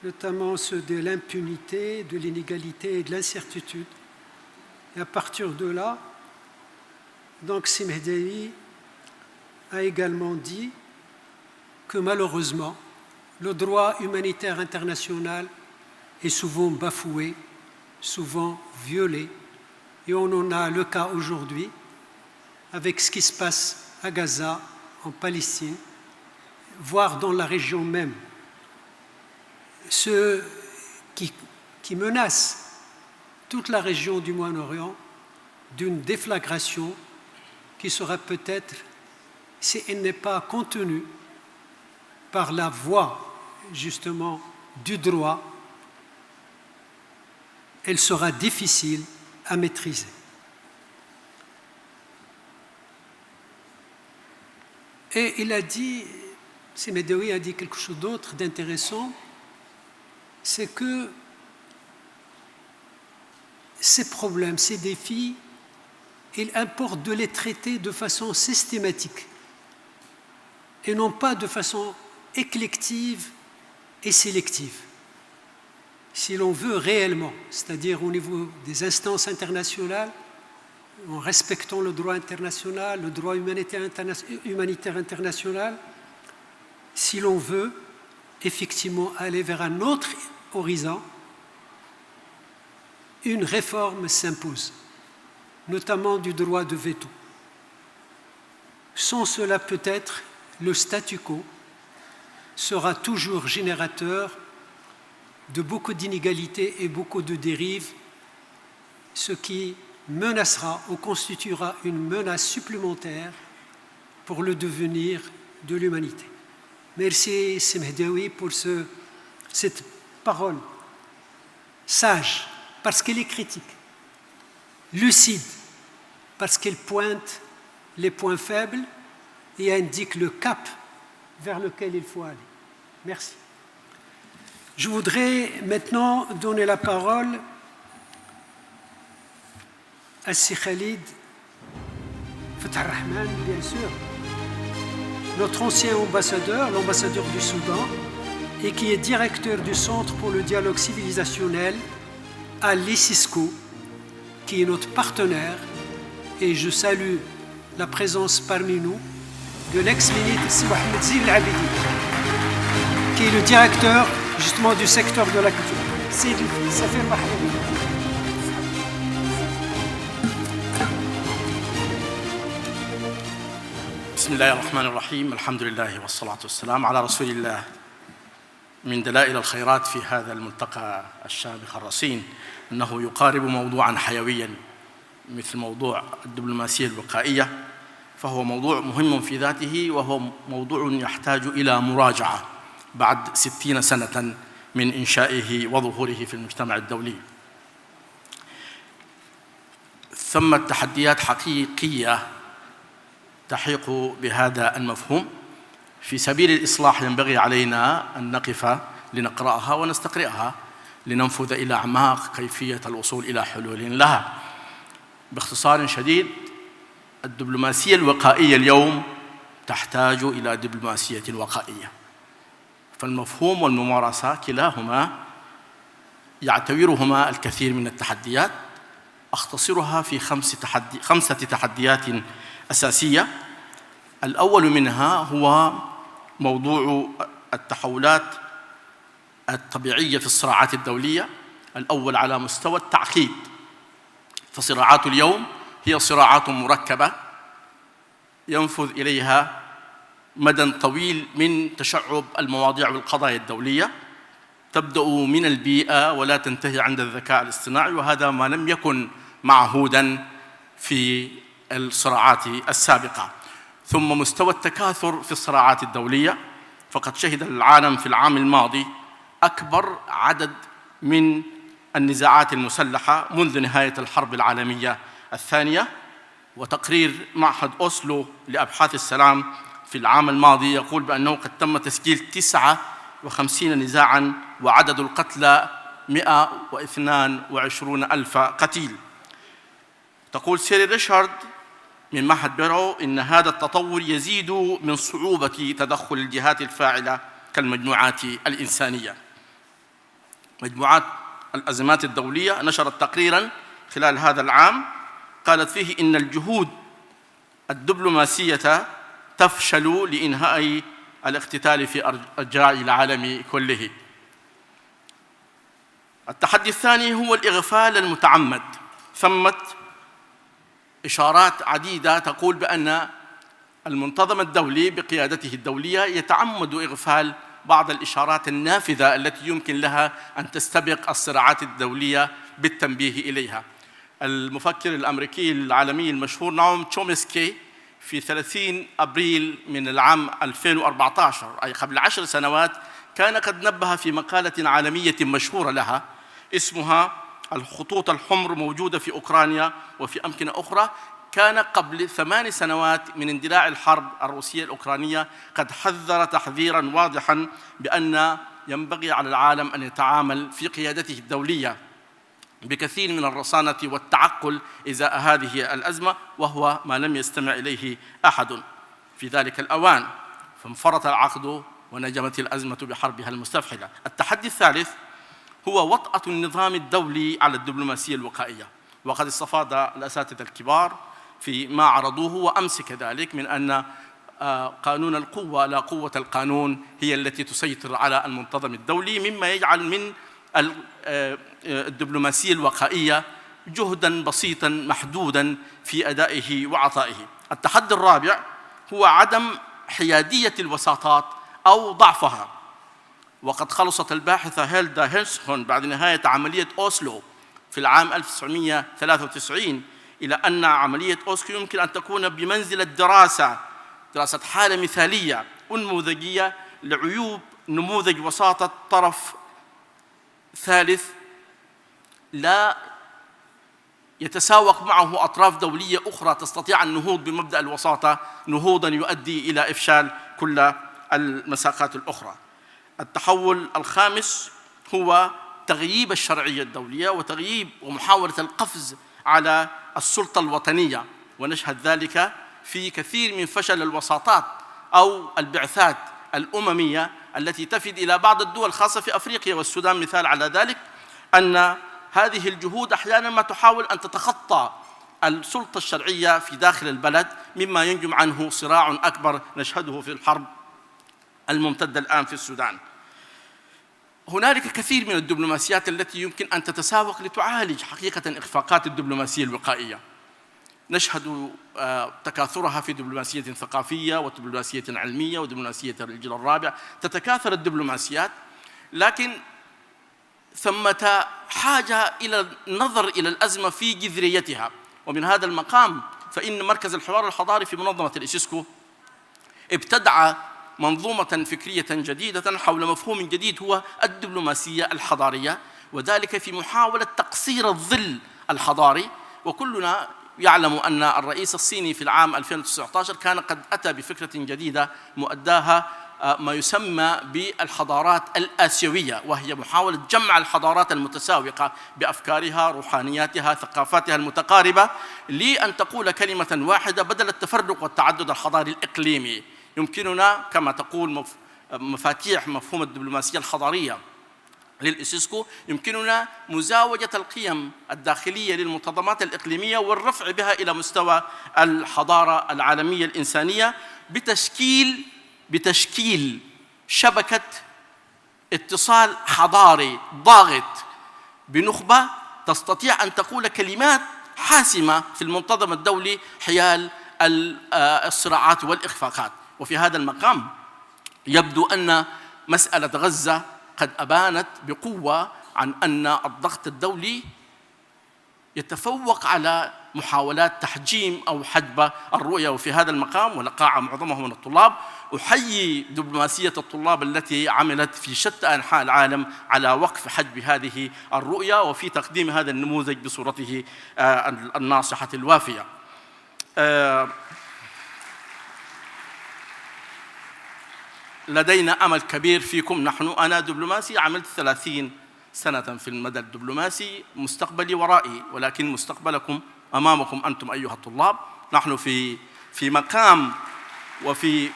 notamment ceux de l'impunité, de l'inégalité et de l'incertitude. Et à partir de là, donc Si Mehdaoui a également dit que malheureusement, le droit humanitaire international est souvent bafoué, souvent violé, et on en a le cas aujourd'hui avec ce qui se passe à Gaza, en Palestine, voire dans la région même. Ce qui menace toute la région du Moyen-Orient d'une déflagration qui sera peut-être, si elle n'est pas contenue par la voie justement du droit, elle sera difficile à maîtriser. Et il a dit, Si Mehdaoui a dit quelque chose d'autre d'intéressant, c'est que ces problèmes, ces défis, il importe de les traiter de façon systématique et non pas de façon éclective et sélective. Si l'on veut réellement, c'est-à-dire au niveau des instances internationales, en respectant le droit international, le droit humanitaire international, si l'on veut effectivement aller vers un autre horizon, une réforme s'impose, notamment du droit de veto. Sans cela, peut-être, le statu quo sera toujours générateur de beaucoup d'inégalités et beaucoup de dérives, ce qui menacera ou constituera une menace supplémentaire pour le devenir de l'humanité. Merci Si Mehdaoui pour cette parole sage, parce qu'elle est critique, lucide, parce qu'elle pointe les points faibles et indique le cap vers lequel il faut aller. Merci. Je voudrais maintenant donner la parole à Si Khalid Fatah Rahman, bien sûr, notre ancien ambassadeur, l'ambassadeur du Soudan, et qui est directeur du Centre pour le dialogue civilisationnel à l'ICISCO, qui est notre partenaire, et je salue la présence parmi nous de l'ex-ministre Si Mohamed Zine Al-Abidi, qui est le directeur justement du secteur de la culture. Ça fait بسم الله الرحمن الرحيم الحمد لله والصلاة والسلام على رسول الله. من دلائل الخيرات في هذا الملتقى الشامخ الرصين أنه يقارب موضوعاً حيوياً مثل موضوع الدبلوماسية الوقائية، فهو موضوع مهم في ذاته، وهو موضوع يحتاج إلى مراجعة بعد 60 سنة من إنشائه وظهوره في المجتمع الدولي. ثمة تحديات حقيقية تحيق بهذا المفهوم. في سبيل الإصلاح ينبغي علينا أن نقف لنقرأها ونستقرئها لننفذ إلى أعماق كيفية الوصول إلى حلول لها. باختصار شديد، الدبلوماسية الوقائية اليوم تحتاج إلى دبلوماسية وقائية، فالمفهوم والممارسة كلاهما يعتبرهما الكثير من التحديات. أختصرها في 5 تحديات أساسية. الأول منها هو موضوع التحولات الطبيعية في الصراعات الدولية، الأول على مستوى التعقيد، فصراعات اليوم هي صراعات مركبة ينفذ إليها مدى طويل من تشعب المواضيع والقضايا الدولية، تبدأ من البيئة ولا تنتهي عند الذكاء الاصطناعي، وهذا ما لم يكن معهوداً في الصراعات السابقة. ثم مستوى التكاثر في الصراعات الدولية، فقد شهد العالم في العام الماضي أكبر عدد من النزاعات المسلحة منذ نهاية الحرب العالمية الثانية. وتقرير معهد أوسلو لأبحاث السلام في العام الماضي يقول بأنه قد تم تسجيل 59 نزاعاً وعدد القتلى 122,000 قتيل. تقول سيري ريشارد من معهد بيرو إن هذا التطور يزيد من صعوبة تدخل الجهات الفاعلة كالمجموعات الإنسانية. مجموعات الأزمات الدولية نشرت تقريراً خلال هذا العام قالت فيه إن الجهود الدبلوماسية تفشل لإنهاء الاقتتال في أرجاء العالم كله. التحدي الثاني هو الإغفال المتعمد. ثمة إشارات عديدة تقول بأن المنتظم الدولي بقيادته الدولية يتعمد إغفال بعض الإشارات النافذة التي يمكن لها أن تستبق الصراعات الدولية بالتنبيه إليها. المفكر الأمريكي العالمي المشهور نعوم تشومسكي في 30 أبريل من العام 2014 أي قبل 10 سنوات كان قد نبه في مقالة عالمية مشهورة لها اسمها الخطوط الحمر موجودة في أوكرانيا وفي أمكنة أخرى. كان قبل 8 سنوات من اندلاع الحرب الروسية الأوكرانية قد حذر تحذيراً واضحاً بأن ينبغي على العالم أن يتعامل في قيادته الدولية بكثير من الرصانة والتعقل إزاء هذه الأزمة، وهو ما لم يستمع إليه أحد في ذلك الأوان، فانفرط العقد ونجمت الأزمة بحربها المستفحلة. التحدي الثالث هو وطأة النظام الدولي على الدبلوماسية الوقائية، وقد استفاد الأساتذة الكبار فيما عرضوه وأمس كذلك من أن قانون القوة لا قوة القانون هي التي تسيطر على المنتظم الدولي، مما يجعل من الدبلوماسية الوقائية جهداً بسيطاً محدوداً في أدائه وعطائه. التحدي الرابع هو عدم حيادية الوساطات أو ضعفها، وقد خلصت الباحثة هيلدا هيرسون بعد نهاية عملية أوسلو في العام 1993 إلى أن عملية أوسلو يمكن أن تكون بمنزلة دراسة حالة مثالية ونموذجية لعيوب نموذج وساطة طرف ثالث لا يتساوق معه أطراف دولية أخرى تستطيع النهوض بمبدأ الوساطة نهوضاً يؤدي إلى إفشال كل المساقات الأخرى. التحول الخامس هو تغييب الشرعية الدولية وتغييب ومحاولة القفز على السلطة الوطنية، ونشهد ذلك في كثير من فشل الوساطات أو البعثات الأممية التي تفد إلى بعض الدول خاصة في أفريقيا والسودان مثال على ذلك، أن هذه الجهود أحياناً ما تحاول أن تتخطى السلطة الشرعية في داخل البلد، مما ينجم عنه صراع أكبر نشهده في الحرب الممتدة الآن في السودان. هنالك كثير من الدبلوماسيات التي يمكن أن تتساوق لتعالج حقيقة إخفاقات الدبلوماسية الوقائية. نشهد تكاثرها في دبلوماسية ثقافية ودبلوماسية علمية ودبلوماسية الجيل الرابع، تتكاثر الدبلوماسيات، لكن ثمة حاجة إلى النظر إلى الأزمة في جذريتها. ومن هذا المقام فإن مركز الحوار الحضاري في منظمة الإسيسكو ابتدع منظومة فكرية جديدة حول مفهوم جديد هو الدبلوماسية الحضارية، وذلك في محاولة تقصير الظل الحضاري. وكلنا يعلم أن الرئيس الصيني في العام 2019 كان قد أتى بفكرة جديدة مؤداها ما يسمى بالحضارات الآسيوية، وهي محاولة جمع الحضارات المتساوقة بأفكارها، روحانياتها، ثقافاتها المتقاربة، لأن تقول كلمة واحدة بدل التفرق والتعدد الحضاري الإقليمي. يمكننا كما تقول مفاتيح مفهوم الدبلوماسية الحضارية للإسيسكو، يمكننا مزاوجة القيم الداخلية للمنظمات الإقليمية والرفع بها إلى مستوى الحضارة العالمية الإنسانية بتشكيل شبكة اتصال حضاري ضاغط بنخبة تستطيع أن تقول كلمات حاسمة في المنظمة الدولي حيال الصراعات والإخفاقات. وفي هذا المقام يبدو أن مسألة غزة قد أبانت بقوة عن أن الضغط الدولي يتفوق على محاولات تحجيم أو حجب الرؤية. وفي هذا المقام والقاعة معظمها من الطلاب، أحيي دبلوماسية الطلاب التي عملت في شتى أنحاء العالم على وقف حجب هذه الرؤية وفي تقديم هذا النموذج بصورته الناصحة الوافية. لدينا أمل كبير فيكم. أنا دبلوماسي، عملت 30 سنة في المدى الدبلوماسي، مستقبلي ورائي، ولكن مستقبلكم أمامكم أنتم أيها الطلاب. نحن في مقام وفي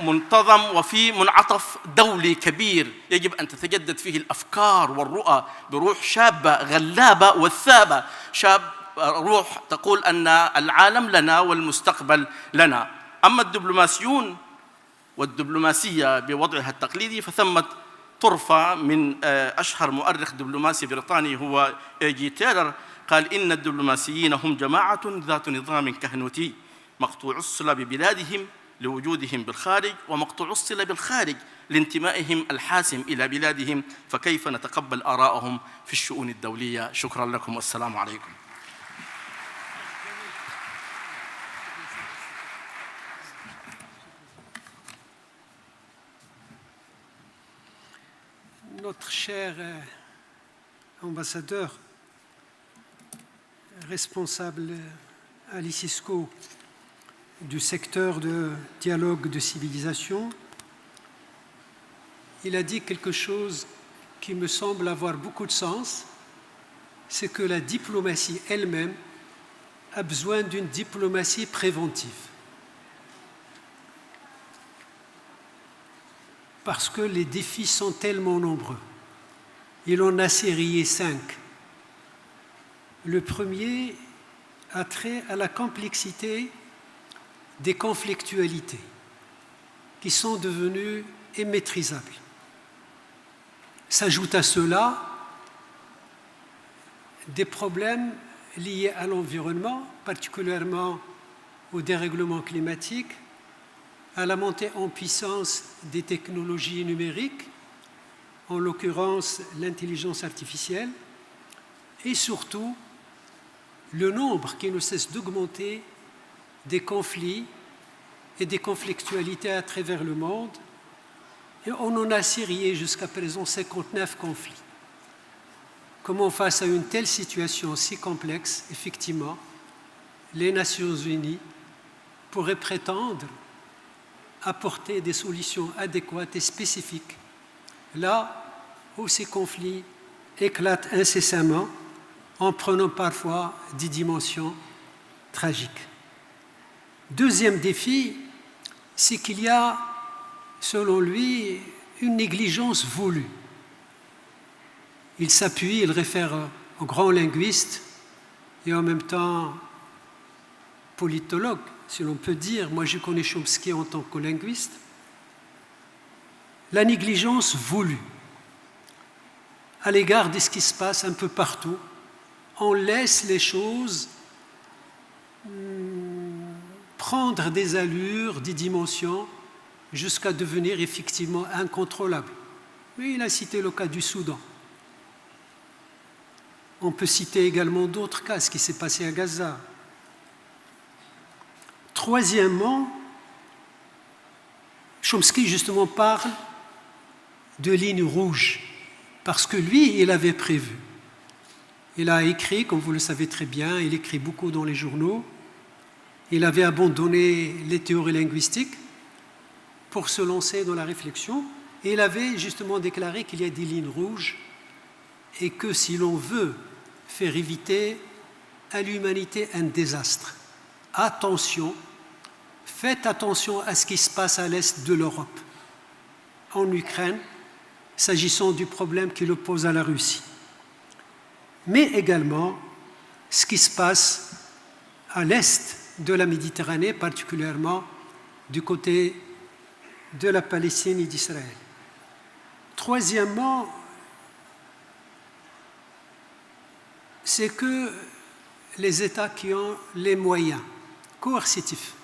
منتظم وفي منعطف دولي كبير يجب أن تتجدد فيه الأفكار والرؤى بروح شابة غلابة وثابة، روح تقول أن العالم لنا والمستقبل لنا. أما الدبلوماسيون والدبلوماسية بوضعها التقليدي فثمة طرفة من أشهر مؤرخ دبلوماسي بريطاني هو A.G. تايلر، قال إن الدبلوماسيين هم جماعة ذات نظام كهنوتي مقطوع الصلة ببلادهم لوجودهم بالخارج، ومقطوع الصلة بالخارج لانتمائهم الحاسم إلى بلادهم، فكيف نتقبل آراءهم في الشؤون الدولية؟ شكرا لكم والسلام عليكم. Notre cher ambassadeur, responsable à l'ICISCO du secteur de dialogue de civilisation, il a dit quelque chose qui me semble avoir beaucoup de sens, c'est que la diplomatie elle-même a besoin d'une diplomatie préventive. Parce que les défis sont tellement nombreux. Il en a sérié 5. Le premier a trait à la complexité des conflictualités qui sont devenues immaîtrisables. S'ajoutent à cela des problèmes liés à l'environnement, particulièrement au dérèglement climatique, à la montée en puissance des technologies numériques, en l'occurrence l'intelligence artificielle, et surtout le nombre qui ne cesse d'augmenter des conflits et des conflictualités à travers le monde. Et on en a sérié jusqu'à présent 59 conflits. Comment, face à une telle situation si complexe, effectivement, les Nations Unies pourraient prétendre apporter des solutions adéquates et spécifiques là où ces conflits éclatent incessamment en prenant parfois des dimensions tragiques. Deuxième défi, c'est qu'il y a, selon lui, une négligence voulue. Il réfère aux grands linguistes et en même temps politologue, si l'on peut dire. Moi, je connais Chomsky en tant que linguiste. La négligence voulue à l'égard de ce qui se passe un peu partout. On laisse les choses prendre des allures, des dimensions, jusqu'à devenir effectivement incontrôlables. Mais il a cité le cas du Soudan. On peut citer également d'autres cas, ce qui s'est passé à Gaza. Troisièmement, Chomsky justement parle de lignes rouges, parce que lui, il avait prévu. Il a écrit, comme vous le savez très bien, il écrit beaucoup dans les journaux. Il avait abandonné les théories linguistiques pour se lancer dans la réflexion. Et il avait justement déclaré qu'il y a des lignes rouges et que si l'on veut faire éviter à l'humanité un désastre, attention, faites attention à ce qui se passe à l'est de l'Europe, en Ukraine, s'agissant du problème qui l'oppose à la Russie, mais également ce qui se passe à l'est de la Méditerranée, particulièrement du côté de la Palestine et d'Israël. Troisièmement, c'est que les États qui ont les moyens coercitifs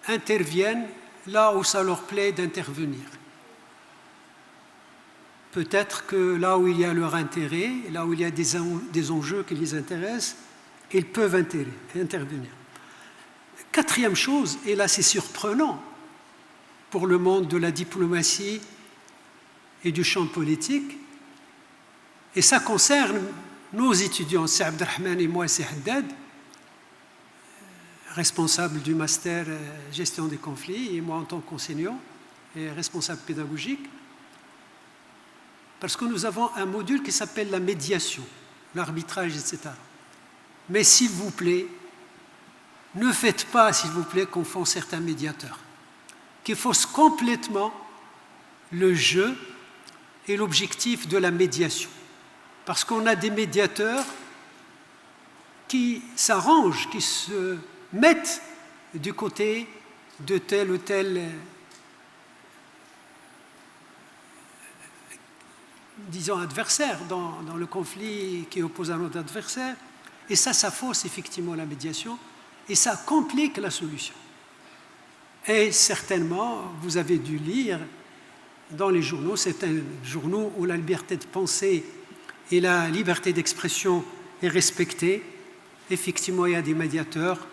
interviennent là où ça leur plaît d'intervenir. peut-être que là où il y a leur intérêt, là où il y a des enjeux qui les intéressent, ils peuvent intervenir. Quatrième chose, et là c'est surprenant pour le monde de la diplomatie et du champ politique, et ça concerne nos étudiants, c'est Abdelrahman et moi, c'est Haddad, responsable du master gestion des conflits, et moi en tant qu'enseignant et responsable pédagogique, parce que nous avons un module qui s'appelle la médiation, l'arbitrage, etc. Mais s'il vous plaît, ne faites pas, s'il vous plaît, qu'on fasse certains médiateurs, qui faussent complètement le jeu et l'objectif de la médiation. Parce qu'on a des médiateurs qui s'arrangent, qui se mettent du côté de tel ou tel, disons, adversaire dans le conflit qui oppose à notre adversaire. Et ça fausse effectivement la médiation et ça complique la solution. Et certainement, vous avez dû lire dans les journaux, certains journaux où la liberté de pensée et la liberté d'expression est respectée. Effectivement, il y a des médiateurs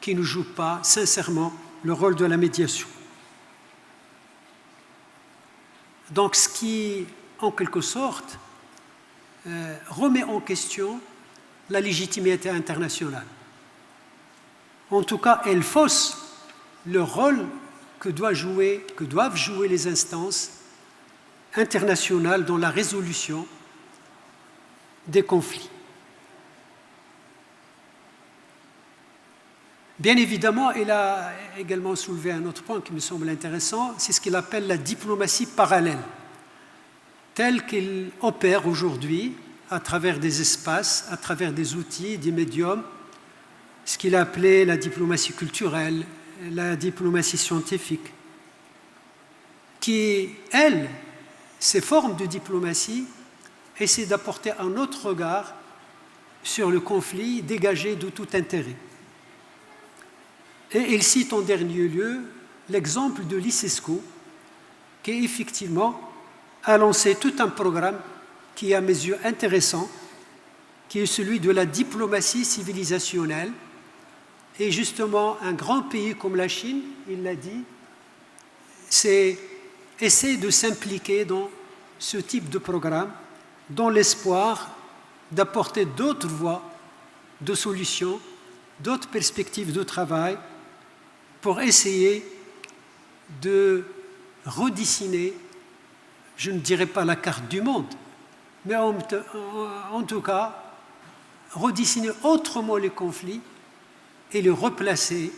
qui ne jouent pas sincèrement le rôle de la médiation. Donc, ce qui, en quelque sorte, remet en question la légitimité internationale. En tout cas, elle fausse le rôle que doivent jouer les instances internationales dans la résolution des conflits. Bien évidemment, il a également soulevé un autre point qui me semble intéressant, c'est ce qu'il appelle la diplomatie parallèle, telle qu'elle opère aujourd'hui à travers des espaces, à travers des outils, des médiums, ce qu'il a appelé la diplomatie culturelle, la diplomatie scientifique, qui, elle, ces formes de diplomatie, essaient d'apporter un autre regard sur le conflit dégagé de tout intérêt. Et il cite en dernier lieu l'exemple de l'ICESCO, qui effectivement a lancé tout un programme qui est à mes yeux intéressant, qui est celui de la diplomatie civilisationnelle. Et justement, un grand pays comme la Chine, il l'a dit, essaie de s'impliquer dans ce type de programme, dans l'espoir d'apporter d'autres voies de solutions, d'autres perspectives de travail, pour essayer de redessiner, je ne dirais pas la carte du monde, mais en tout cas, redessiner autrement les conflits et les replacer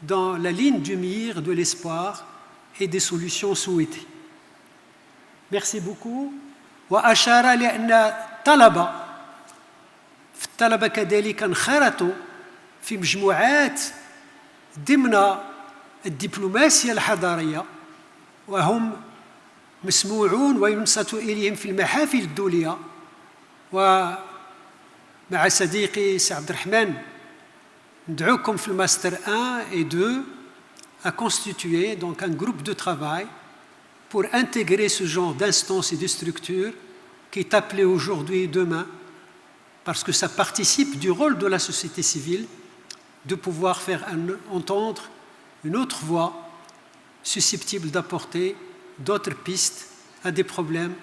dans la ligne du mire, de l'espoir et des solutions souhaitées. Merci beaucoup. وأشار لأن الطلبة كذلك انخرطوا في مجموعات ضمن الدبلوماسية الحضارية وهم مسموعون وينصت إليهم في المحافل الدولية. ومع صديقي سي عبد الرحمن ندعوكم في الماستر 1 et 2 à constituer donc un groupe de travail pour intégrer ce genre d'instances et de structures qui est appelé aujourd'hui et demain, parce que ça participe du rôle de la société civile de pouvoir faire entendre une autre voix susceptible d'apporter d'autres pistes à des problèmes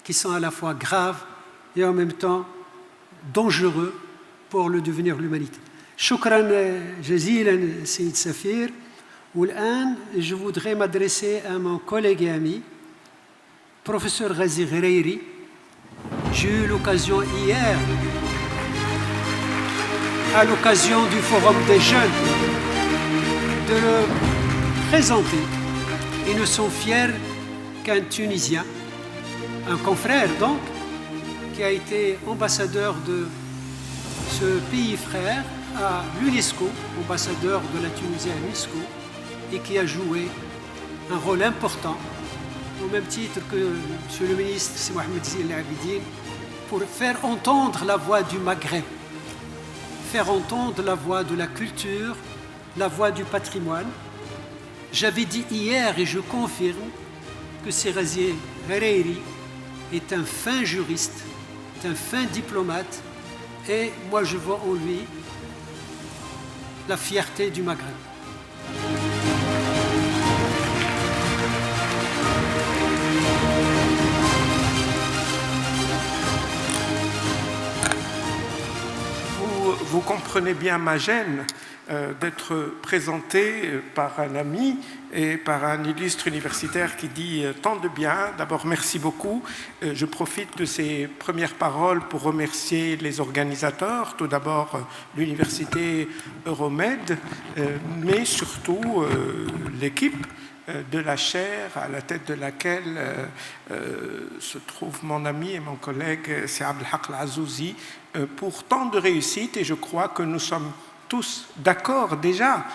qui sont à la fois graves et en même temps dangereux pour le devenir de l'humanité. Shukran jazilan, Sayyid Safir. والآن je voudrais m'adresser à mon collègue et ami, professeur Ghazi Ghereiri. J'ai eu l'occasion hier, à l'occasion du Forum des jeunes, de le présenter. Et nous sommes fiers qu'un Tunisien, un confrère donc, qui a été ambassadeur de ce pays frère à l'UNESCO, ambassadeur de la Tunisie à l'UNESCO, et qui a joué un rôle important, au même titre que M. le ministre c'est Mohamed Zine Abidine, pour faire entendre la voix du Maghreb, faire entendre la voix de la culture, la voix du patrimoine. J'avais dit hier, et je confirme, que c'est Ghazi Ghereiri est un fin juriste, est un fin diplomate, et moi je vois en lui la fierté du Maghreb. Vous comprenez bien ma gêne d'être présenté par un ami et par un illustre universitaire qui dit tant de bien. D'abord, merci beaucoup. Je profite de ces premières paroles pour remercier les organisateurs. Tout d'abord, l'université Euromed, mais surtout l'équipe de la chaire à la tête de laquelle se trouve mon ami et mon collègue c'est Abdelhak Al-Azouzi pour tant de réussite, et je crois que nous sommes tous d'accord déjà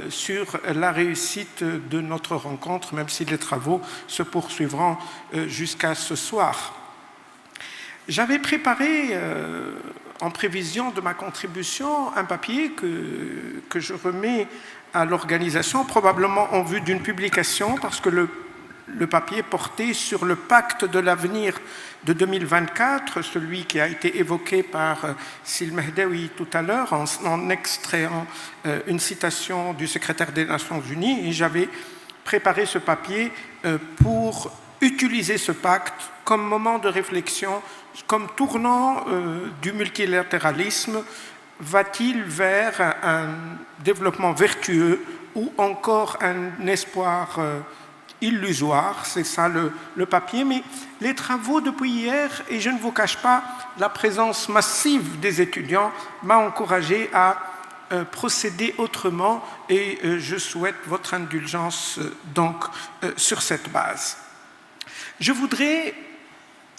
sur la réussite de notre rencontre, même si les travaux se poursuivront jusqu'à ce soir. J'avais préparé en prévision de ma contribution un papier que je remets à l'organisation, probablement en vue d'une publication, parce que le papier portait sur le pacte de l'avenir de 2024, celui qui a été évoqué par Sil Mehdaoui tout à l'heure, en extrayant une citation du secrétaire des Nations Unies, et j'avais préparé ce papier pour utiliser ce pacte comme moment de réflexion, comme tournant du multilatéralisme. Va-t-il vers un développement vertueux ou encore un espoir illusoire? C'est ça le papier. Mais les travaux depuis hier, et je ne vous cache pas, la présence massive des étudiants m'a encouragé à procéder autrement, et je souhaite votre indulgence donc sur cette base. Je voudrais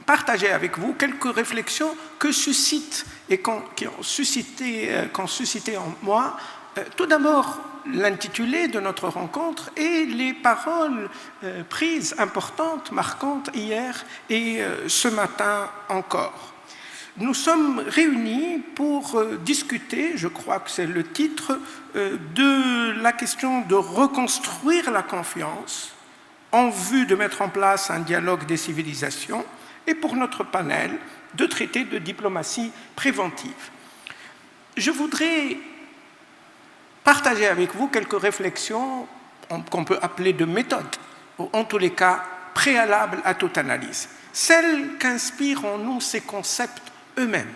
partager avec vous quelques réflexions que suscitent et qu'ont suscité en moi tout d'abord l'intitulé de notre rencontre et les paroles prises importantes, marquantes hier et ce matin encore. Nous sommes réunis pour discuter, je crois que c'est le titre, de la question de reconstruire la confiance en vue de mettre en place un dialogue des civilisations, et pour notre panel, de traiter de diplomatie préventive. Je voudrais partager avec vous quelques réflexions qu'on peut appeler de méthode, ou en tous les cas préalables à toute analyse, celles qu'inspirent en nous ces concepts eux-mêmes.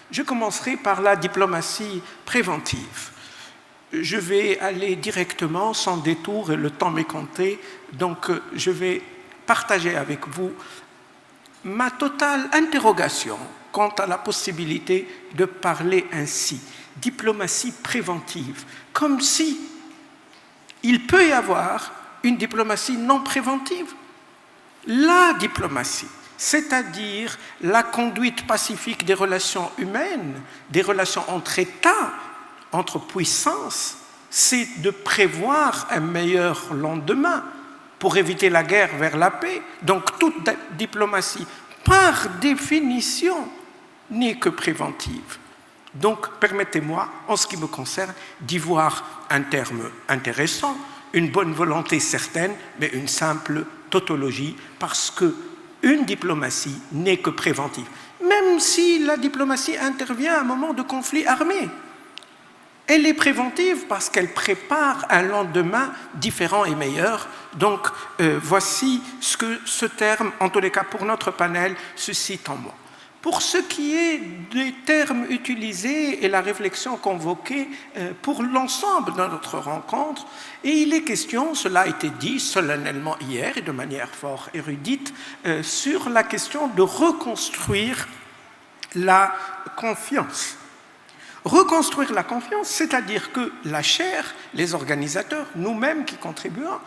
Je commencerai par la diplomatie préventive. Je vais aller directement, sans détour, et le temps m'est compté, donc je vais partager avec vous ma totale interrogation quant à la possibilité de parler ainsi, diplomatie préventive, comme si il peut y avoir une diplomatie non préventive. La diplomatie, c'est-à-dire la conduite pacifique des relations humaines, des relations entre États, entre puissances, c'est de prévoir un meilleur lendemain pour éviter la guerre vers la paix. Donc toute diplomatie, par définition, n'est que préventive. Donc permettez-moi, en ce qui me concerne, d'y voir un terme intéressant, une bonne volonté certaine, mais une simple tautologie, parce qu'une diplomatie n'est que préventive, même si la diplomatie intervient à un moment de conflit armé. Elle est préventive parce qu'elle prépare un lendemain différent et meilleur. Donc, voici ce que ce terme, en tous les cas pour notre panel, suscite en moi. Pour ce qui est des termes utilisés et la réflexion convoquée pour l'ensemble de notre rencontre, et il est question, cela a été dit solennellement hier et de manière fort érudite, sur la question de reconstruire la confiance. Reconstruire la confiance, c'est-à-dire que la chaire, les organisateurs, nous-mêmes qui contribuons,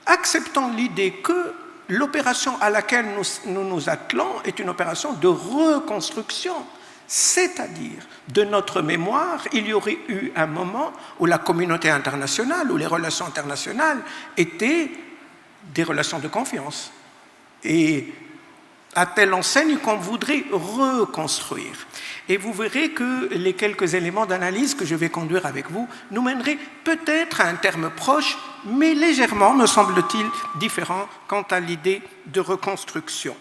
acceptons l'idée que l'opération à laquelle nous nous attelons est une opération de reconstruction, c'est-à-dire de notre mémoire. Il y aurait eu un moment où la communauté internationale, où les relations internationales étaient des relations de confiance. Et à telle enseigne qu'on voudrait reconstruire. Et vous verrez que les quelques éléments d'analyse que je vais conduire avec vous nous mèneraient peut-être à un terme proche, mais légèrement, me semble-t-il, différent quant à l'idée de reconstruction.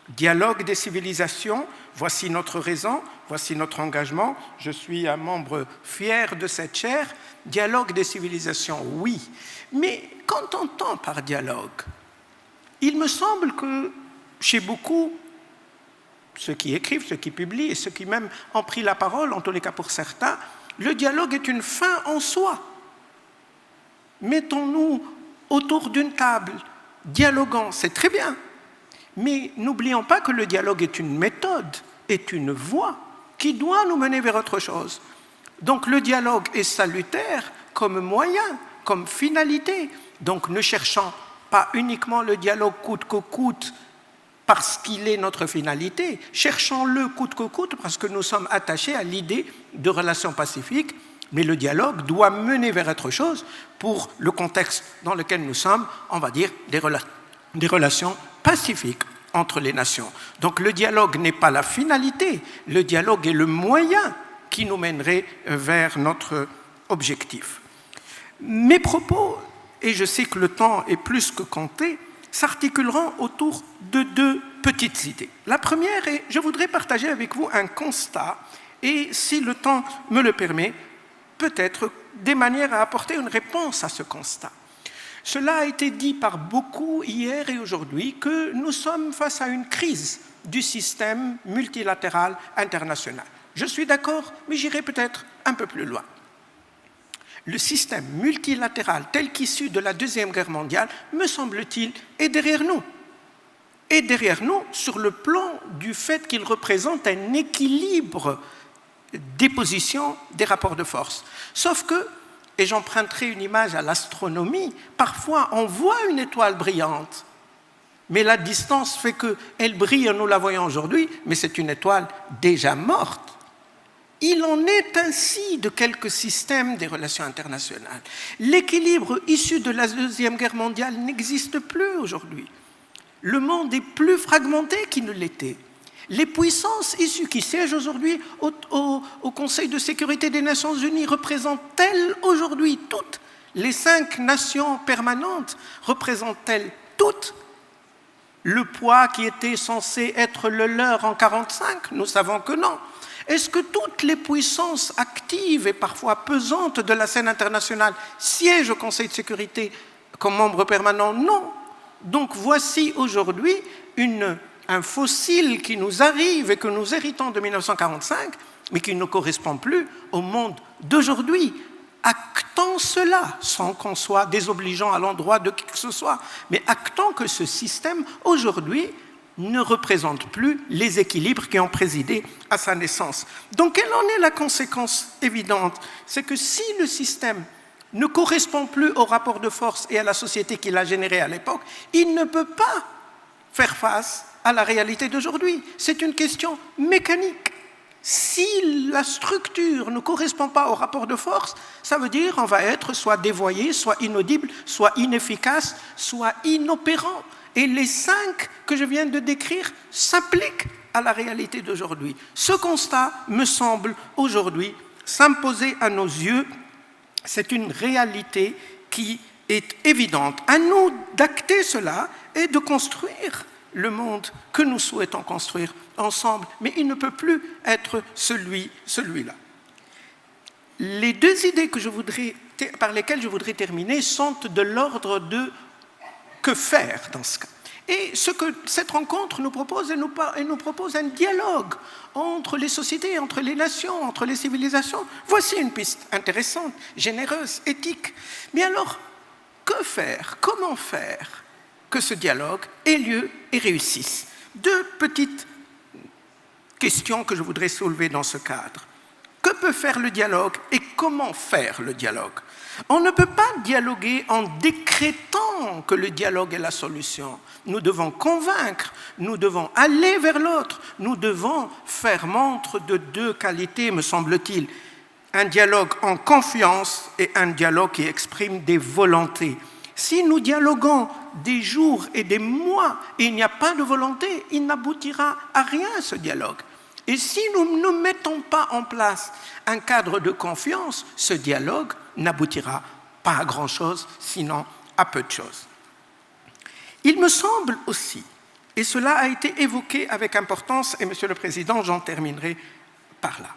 Dialogue des civilisations, voici notre raison, voici notre engagement. Je suis un membre fier de cette chaire. Dialogue des civilisations, oui. Mais qu'entend-on par dialogue? Il me semble que chez beaucoup, ceux qui écrivent, ceux qui publient et ceux qui même ont pris la parole, en tous les cas pour certains, le dialogue est une fin en soi. Mettons-nous autour d'une table, dialoguant, c'est très bien. Mais n'oublions pas que le dialogue est une méthode, est une voie qui doit nous mener vers autre chose. Donc le dialogue est salutaire comme moyen, comme finalité. Donc ne cherchons pas uniquement le dialogue coûte que coûte parce qu'il est notre finalité, cherchons-le coûte que coûte parce que nous sommes attachés à l'idée de relations pacifiques, mais le dialogue doit mener vers autre chose pour le contexte dans lequel nous sommes, on va dire des relations pacifiques entre les nations. Donc le dialogue n'est pas la finalité, le dialogue est le moyen qui nous mènerait vers notre objectif. Mes propos, et je sais que le temps est plus que compté, s'articuleront autour de deux petites idées. La première est, je voudrais partager avec vous un constat, et si le temps me le permet, peut-être des manières à apporter une réponse à ce constat. Cela a été dit par beaucoup hier et aujourd'hui que nous sommes face à une crise du système multilatéral international. Je suis d'accord, mais j'irai peut-être un peu plus loin. Le système multilatéral tel qu'issu de la Deuxième Guerre mondiale, me semble-t-il, est derrière nous. Et derrière nous sur le plan du fait qu'il représente un équilibre des positions, des rapports de force. Sauf que, et j'emprunterai une image à l'astronomie, parfois on voit une étoile brillante, mais la distance fait qu'elle brille, nous la voyons aujourd'hui, mais c'est une étoile déjà morte. Il en est ainsi de quelques systèmes des relations internationales. L'équilibre issu de la Deuxième Guerre mondiale n'existe plus aujourd'hui. Le monde est plus fragmenté qu'il ne l'était. Les puissances issues qui siègent aujourd'hui au Conseil de sécurité des Nations Unies représentent-elles aujourd'hui toutes les 5 nations permanentes? Représentent-elles toutes le poids qui était censé être le leur en 1945? Nous savons que non. Est-ce que toutes les puissances actives et parfois pesantes de la scène internationale siègent au Conseil de sécurité comme membres permanents? Non. Donc voici aujourd'hui un fossile qui nous arrive et que nous héritons de 1945, mais qui ne correspond plus au monde d'aujourd'hui. Actons cela, sans qu'on soit désobligeant à l'endroit de qui que ce soit, mais actons que ce système, aujourd'hui, ne représente plus les équilibres qui ont présidé à sa naissance. Donc, quelle en est la conséquence évidente? C'est que si le système ne correspond plus au rapport de force et à la société qu'il a générée à l'époque, il ne peut pas faire face à la réalité d'aujourd'hui. C'est une question mécanique. Si la structure ne correspond pas au rapport de force, ça veut dire qu'on va être soit dévoyé, soit inaudible, soit inefficace, soit inopérant. Et les 5 que je viens de décrire s'appliquent à la réalité d'aujourd'hui. Ce constat me semble aujourd'hui s'imposer à nos yeux. C'est une réalité qui est évidente. À nous d'acter cela et de construire le monde que nous souhaitons construire ensemble. Mais il ne peut plus être celui-là. Les 2 idées par lesquelles je voudrais terminer sont de l'ordre de que faire dans ce cas. Et ce que cette rencontre nous propose, elle nous propose un dialogue entre les sociétés, entre les nations, entre les civilisations. Voici une piste intéressante, généreuse, éthique. Mais alors, que faire? Comment faire que ce dialogue ait lieu et réussisse? 2 petites questions que je voudrais soulever dans ce cadre. Que peut faire le dialogue et comment faire le dialogue? On ne peut pas dialoguer en décrétant que le dialogue est la solution. Nous devons convaincre, nous devons aller vers l'autre, nous devons faire montre de 2 qualités, me semble-t-il. Un dialogue en confiance et un dialogue qui exprime des volontés. Si nous dialoguons des jours et des mois et il n'y a pas de volonté, il n'aboutira à rien ce dialogue. Et si nous ne mettons pas en place un cadre de confiance, ce dialogue n'aboutira pas à grand-chose, sinon à peu de choses. Il me semble aussi, et cela a été évoqué avec importance, et Monsieur le Président, j'en terminerai par là.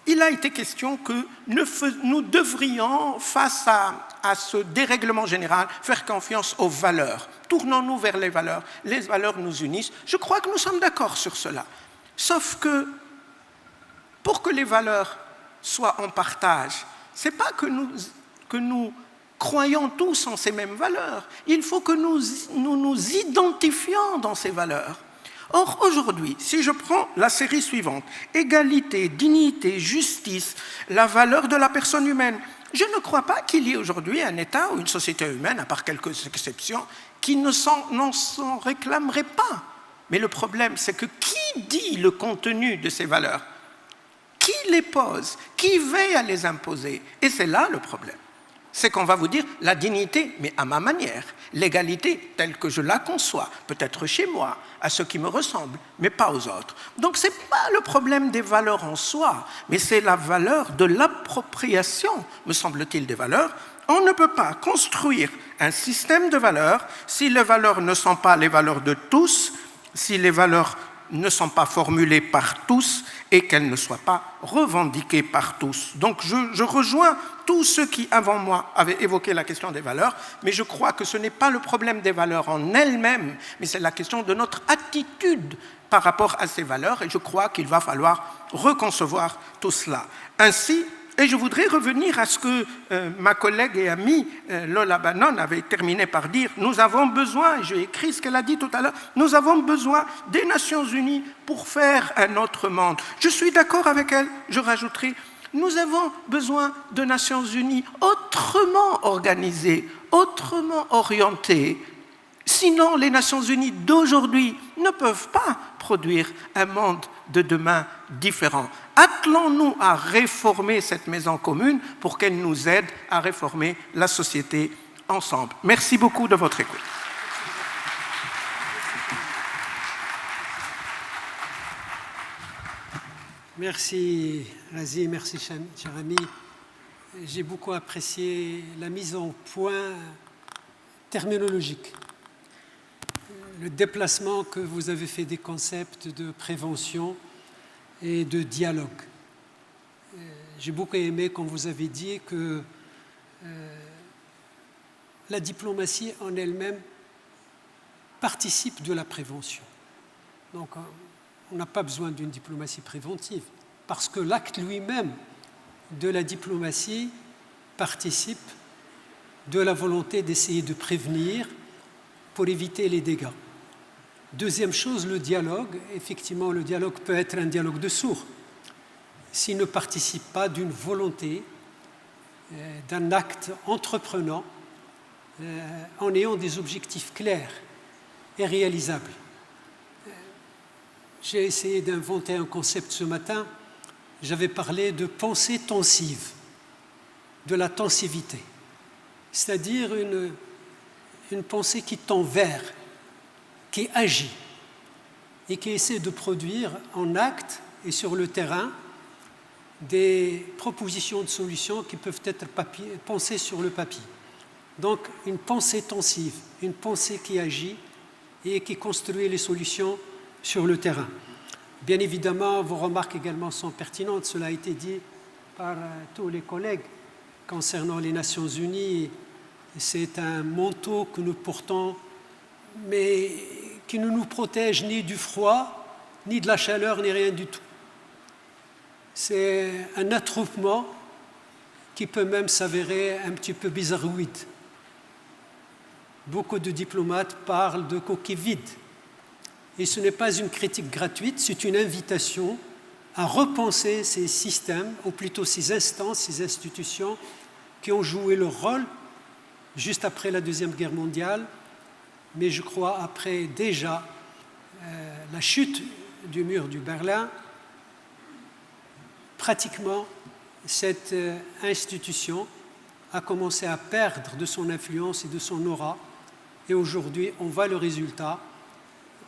Il a été question que nous devrions, face à ce dérèglement général, faire confiance aux valeurs. Tournons-nous vers les valeurs nous unissent. Je crois que nous sommes d'accord sur cela. Sauf que, pour que les valeurs soient en partage, ce n'est pas que nous croyons tous en ces mêmes valeurs. Il faut que nous nous identifions dans ces valeurs. Or, aujourd'hui, si je prends la série suivante, égalité, dignité, justice, la valeur de la personne humaine, je ne crois pas qu'il y ait aujourd'hui un État ou une société humaine, à part quelques exceptions, qui n'en s'en réclamerait pas. Mais le problème, c'est que qui dit le contenu de ces valeurs? Qui les pose? Qui veille à les imposer? Et c'est là le problème. C'est qu'on va vous dire la dignité, mais à ma manière, l'égalité telle que je la conçois, peut-être chez moi, à ceux qui me ressemblent, mais pas aux autres. Donc ce n'est pas le problème des valeurs en soi, mais c'est la valeur de l'appropriation, me semble-t-il, des valeurs. On ne peut pas construire un système de valeurs si les valeurs ne sont pas les valeurs de tous, si les valeurs ne sont pas formulées par tous et qu'elles ne soient pas revendiquées par tous. Donc je rejoins tous ceux qui, avant moi, avaient évoqué la question des valeurs, mais je crois que ce n'est pas le problème des valeurs en elles-mêmes, mais c'est la question de notre attitude par rapport à ces valeurs, et je crois qu'il va falloir reconcevoir tout cela. Ainsi, et je voudrais revenir à ce que ma collègue et amie Lola Bannon avait terminé par dire, nous avons besoin, et j'ai écrit ce qu'elle a dit tout à l'heure, nous avons besoin des Nations Unies pour faire un autre monde. Je suis d'accord avec elle, je rajouterai, nous avons besoin de Nations Unies autrement organisées, autrement orientées. Sinon, les Nations Unies d'aujourd'hui ne peuvent pas produire un monde de demain différent. Attelons-nous à réformer cette maison commune pour qu'elle nous aide à réformer la société ensemble. Merci beaucoup de votre écoute. Merci Razi, merci cher ami. J'ai beaucoup apprécié la mise en point terminologique, le déplacement que vous avez fait des concepts de prévention et de dialogue. J'ai beaucoup aimé quand vous avez dit que la diplomatie en elle-même participe de la prévention. Donc, on n'a pas besoin d'une diplomatie préventive, parce que l'acte lui-même de la diplomatie participe de la volonté d'essayer de prévenir pour éviter les dégâts. Deuxième chose, le dialogue. Effectivement, le dialogue peut être un dialogue de sourds s'il ne participe pas d'une volonté, d'un acte entreprenant en ayant des objectifs clairs et réalisables. J'ai essayé d'inventer un concept ce matin. J'avais parlé de pensée tensive, de la tensivité, c'est-à-dire une pensée qui tend vers, qui agit et qui essaie de produire en acte et sur le terrain des propositions de solutions qui peuvent être pensées sur le papier. Donc une pensée tensive, une pensée qui agit et qui construit les solutions sur le terrain. Bien évidemment, vos remarques également sont pertinentes. Cela a été dit par tous les collègues concernant les Nations Unies. C'est un manteau que nous portons, mais qui ne nous protège ni du froid, ni de la chaleur, ni rien du tout. C'est un attroupement qui peut même s'avérer un petit peu bizarroïde. Beaucoup de diplomates parlent de coquilles vides. Et ce n'est pas une critique gratuite, c'est une invitation à repenser ces systèmes, ou plutôt ces instances, ces institutions qui ont joué leur rôle juste après la Deuxième Guerre mondiale, mais je crois après déjà la chute du mur de Berlin, pratiquement cette institution a commencé à perdre de son influence et de son aura et aujourd'hui on voit le résultat.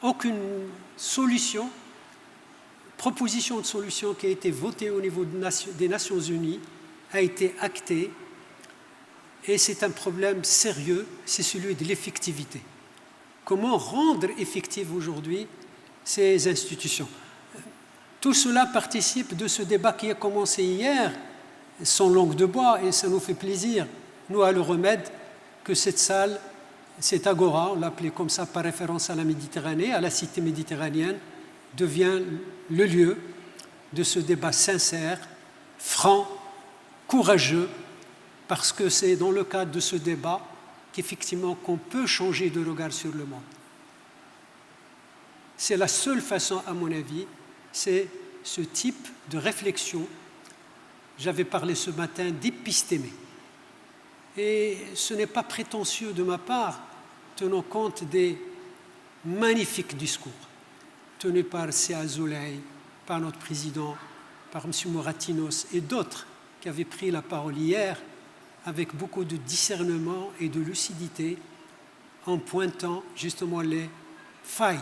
Aucune solution, proposition de solution qui a été votée au niveau des Nations Unies a été actée, et c'est un problème sérieux, c'est celui de l'effectivité. Comment rendre effectives aujourd'hui ces institutions? Tout cela participe de ce débat qui a commencé hier, sans langue de bois, et ça nous fait plaisir, nous à l'Euromède, que cette salle, cette agora, on l'appelait comme ça par référence à la Méditerranée, à la cité méditerranéenne, devient le lieu de ce débat sincère, franc, courageux, parce que c'est dans le cadre de ce débat qu'effectivement qu'on peut changer de regard sur le monde. C'est la seule façon, à mon avis, c'est ce type de réflexion. J'avais parlé ce matin d'épistémé. Et ce n'est pas prétentieux de ma part, tenant compte des magnifiques discours tenus par Sia Zoulay, par notre président, par M. Moratinos et d'autres qui avaient pris la parole hier avec beaucoup de discernement et de lucidité en pointant justement les failles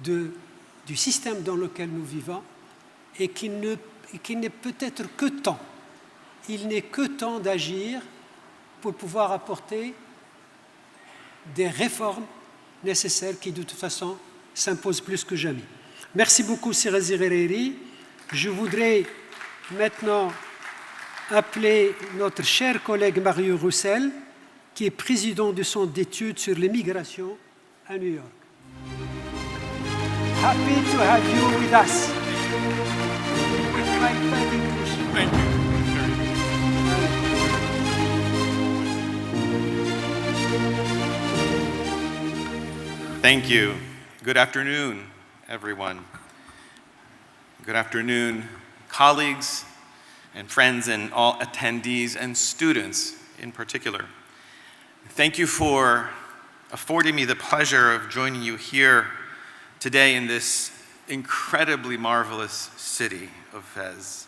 du système dans lequel nous vivons et qu'il n'est peut-être que temps, il n'est que temps d'agir pour pouvoir apporter des réformes nécessaires qui de toute façon s'imposent plus que jamais. Merci beaucoup Sirazi Rereri. Je voudrais maintenant appeler notre cher collègue Mario Roussel, qui est président du Centre d'études sur les migrations à New York. Happy to have you with us. Thank you. Thank you. Good afternoon, everyone. Good afternoon, colleagues and friends and all attendees and students in particular. Thank you for affording me the pleasure of joining you here today in this incredibly marvelous city of Fez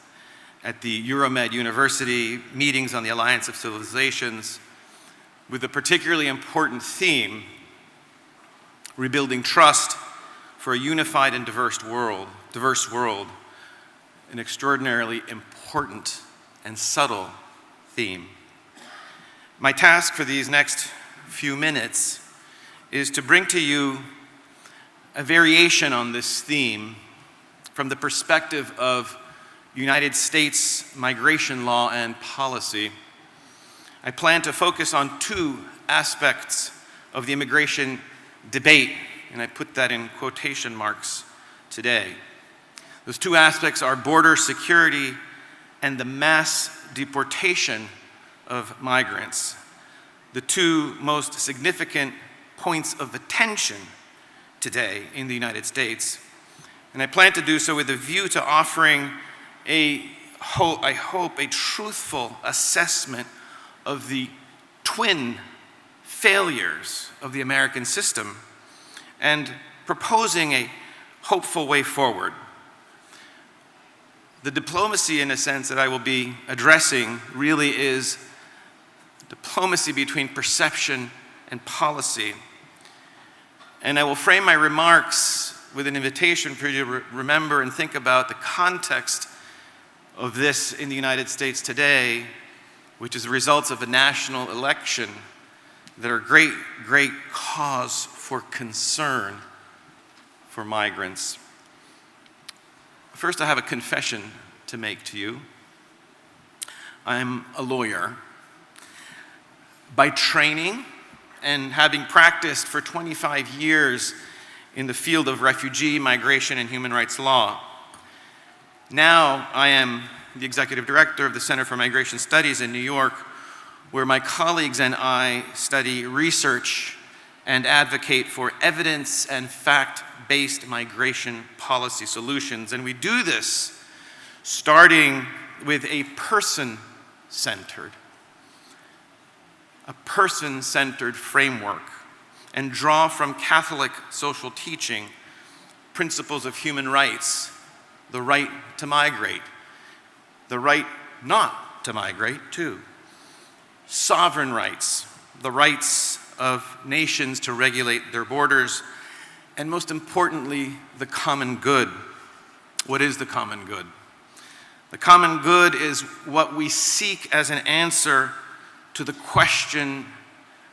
at the Euromed University meetings on the Alliance of Civilizations with a particularly important theme: rebuilding trust for a unified and diverse world, an extraordinarily important and subtle theme. My task for these next few minutes is to bring to you a variation on this theme from the perspective of United States migration law and policy. I plan to focus on two aspects of the immigration debate, and I put that in quotation marks today. Those two aspects are border security and the mass deportation of migrants, the two most significant points of attention today in the United States. And I plan to do so with a view to offering I hope, a truthful assessment of the twin failures of the American system and proposing a hopeful way forward. The diplomacy, in a sense, that I will be addressing really is diplomacy between perception and policy. And I will frame my remarks with an invitation for you to remember and think about the context of this in the United States today, which is the results of a national election that are great cause for concern for migrants. First, I have a confession to make to you. I'm a lawyer. By training and having practiced for 25 years in the field of refugee, migration, and human rights law. Now I am the executive director of the Center for Migration Studies in New York, where my colleagues and I study research and advocate for evidence and fact-based migration policy solutions. And we do this starting with a person-centered framework, and draw from Catholic social teaching principles of human rights: the right to migrate, the right not to migrate too, sovereign rights, the rights of nations to regulate their borders, and most importantly, the common good. What is the common good? The common good is what we seek as an answer to the question,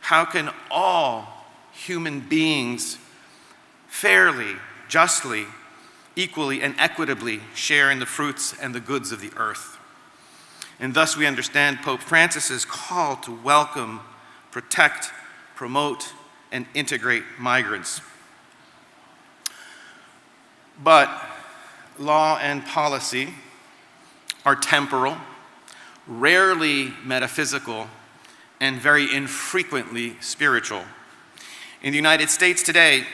how can all human beings fairly, justly, equally, and equitably share in the fruits and the goods of the earth? And thus we understand Pope Francis's call to welcome, protect, promote, and integrate migrants. But law and policy are temporal, rarely metaphysical, and very infrequently spiritual. In the United States today,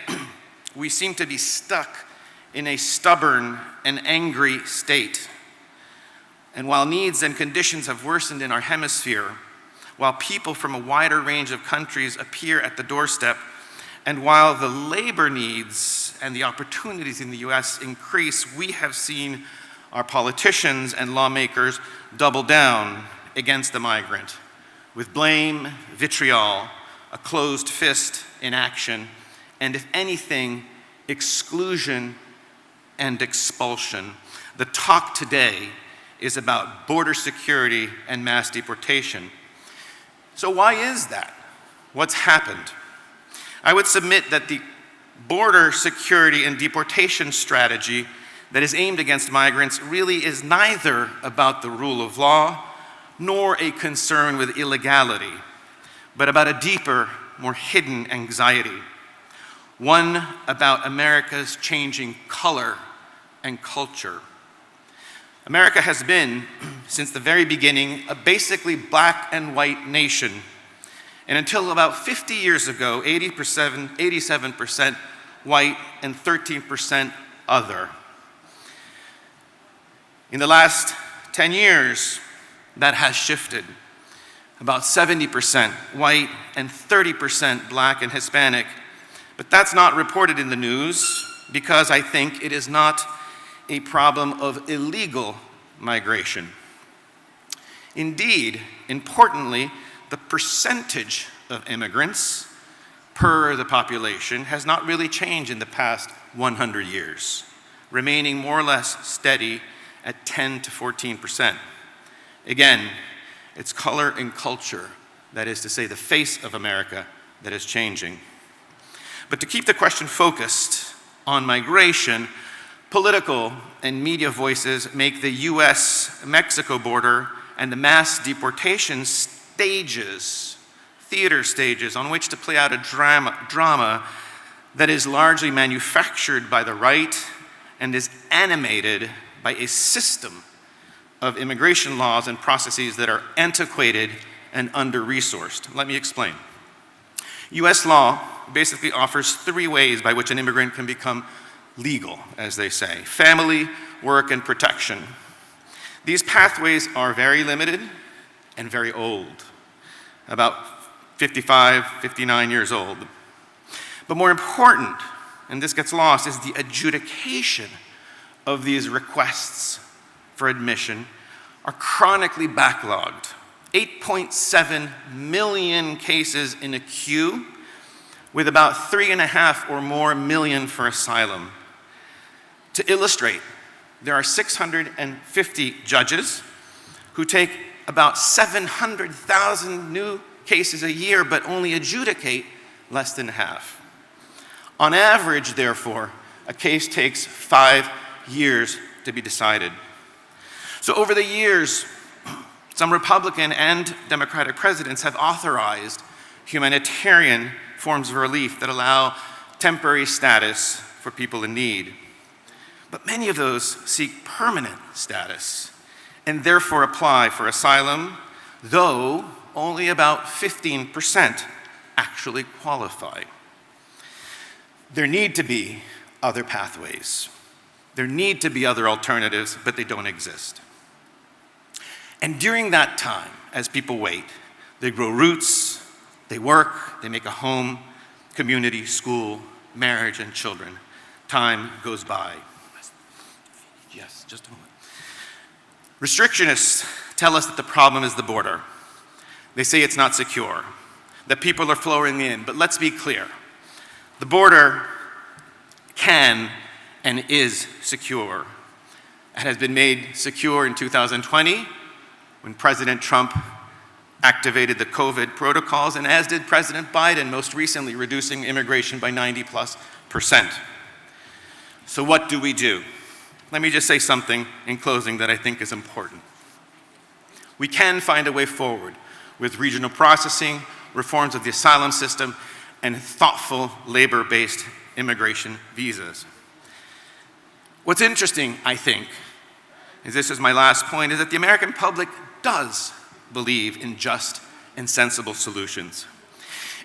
we seem to be stuck in a stubborn and angry state. And while needs and conditions have worsened in our hemisphere, while people from a wider range of countries appear at the doorstep, and while the labor needs and the opportunities in the US increase, we have seen our politicians and lawmakers double down against the migrant with blame, vitriol, a closed fist in action, and if anything, exclusion and expulsion. The talk today is about border security and mass deportation. So why is that? What's happened? I would submit that the border security and deportation strategy that is aimed against migrants really is neither about the rule of law nor a concern with illegality, but about a deeper, more hidden anxiety. One about America's changing color and culture. America has been, since the very beginning, a basically black and white nation. And until about 50 years ago, 87% white and 13% other. In the last 10 years, that has shifted. About 70% white and 30% black and Hispanic. But that's not reported in the news because I think it is not a problem of illegal migration. Indeed, importantly, the percentage of immigrants per the population has not really changed in the past 100 years, remaining more or less steady at 10 to 14%. Again, it's color and culture, that is to say the face of America, that is changing. But to keep the question focused on migration, political and media voices make the US-Mexico border and the mass deportation stages, theater stages, on which to play out a drama that is largely manufactured by the right and is animated by a system of immigration laws and processes that are antiquated and under-resourced. Let me explain. US law basically offers three ways by which an immigrant can become legal, as they say: family, work, and protection. These pathways are very limited and very old, about 55, 59 years old. But more important, and this gets lost, is the adjudication of these requests for admission are chronically backlogged. 8.7 million cases in a queue, with about 3.5 or more million for asylum. To illustrate, there are 650 judges who take about 700,000 new cases a year, but only adjudicate less than half. On average, therefore, a case takes 5 years to be decided. So over the years, some Republican and Democratic presidents have authorized humanitarian forms of relief that allow temporary status for people in need. But many of those seek permanent status and therefore apply for asylum, though only about 15% actually qualify. There need to be other pathways. There need to be other alternatives, but they don't exist. And during that time, as people wait, they grow roots, they work, they make a home, community, school, marriage, and children. Time goes by. Yes, just a moment. Restrictionists tell us that the problem is the border. They say it's not secure. that people are flowing in. But let's be clear. The border can and is secure. It has been made secure in 2020 when President Trump activated the COVID protocols, and as did President Biden, most recently reducing immigration by 90+%. So what do we do? Let me just say something in closing that I think is important. We can find a way forward with regional processing, reforms of the asylum system, and thoughtful labor-based immigration visas. What's interesting, I think, and this is my last point, is that the American public does believe in just and sensible solutions.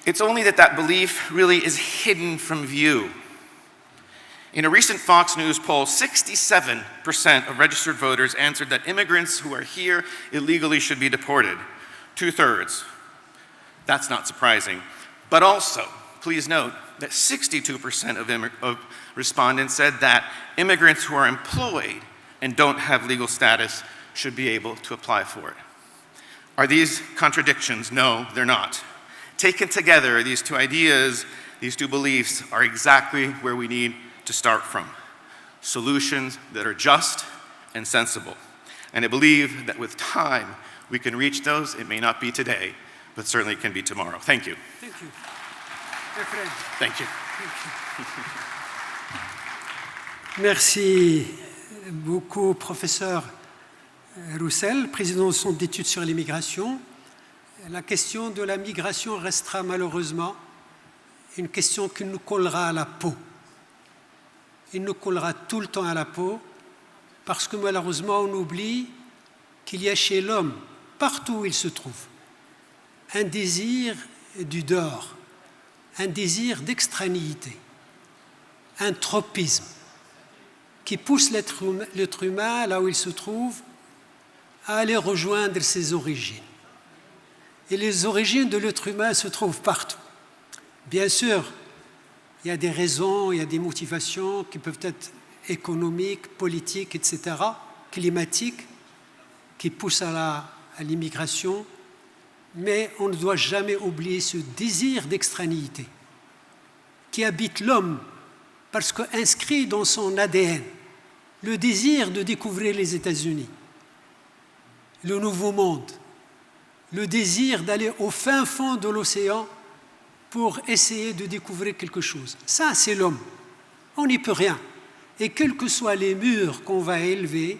It's only that that belief really is hidden from view. In a recent Fox News poll, 67% of registered voters answered that immigrants who are here illegally should be deported. 2/3. That's not surprising. But also, please note that 62% of respondents said that immigrants who are employed and don't have legal status should be able to apply for it. Are these contradictions? No, they're not. Taken together, these two ideas, these two beliefs are exactly where we need to start from. Solutions that are just and sensible. And I believe that with time, we can reach those. It may not be today, but certainly can be tomorrow. Thank you. Thank you. My friend. Thank you. Merci beaucoup, professeur Roussel, président du Centre d'études sur l'immigration. La question de la migration restera malheureusement une question qui nous collera à la peau. Il nous collera tout le temps à la peau parce que malheureusement on oublie qu'il y a chez l'homme, partout où il se trouve, un désir du dehors, un désir d'extranéité, un tropisme qui pousse l'être humain, là où il se trouve, à aller rejoindre ses origines. Et les origines de l'être humain se trouvent partout. Bien sûr, il y a des raisons, il y a des motivations qui peuvent être économiques, politiques, etc., climatiques, qui poussent à l'immigration, mais on ne doit jamais oublier ce désir d'extranéité qui habite l'homme, parce qu'inscrit dans son ADN le désir de découvrir les États-Unis, le Nouveau Monde, le désir d'aller au fin fond de l'océan pour essayer de découvrir quelque chose. Ça, c'est l'homme. On n'y peut rien. Et quels que soient les murs qu'on va élever,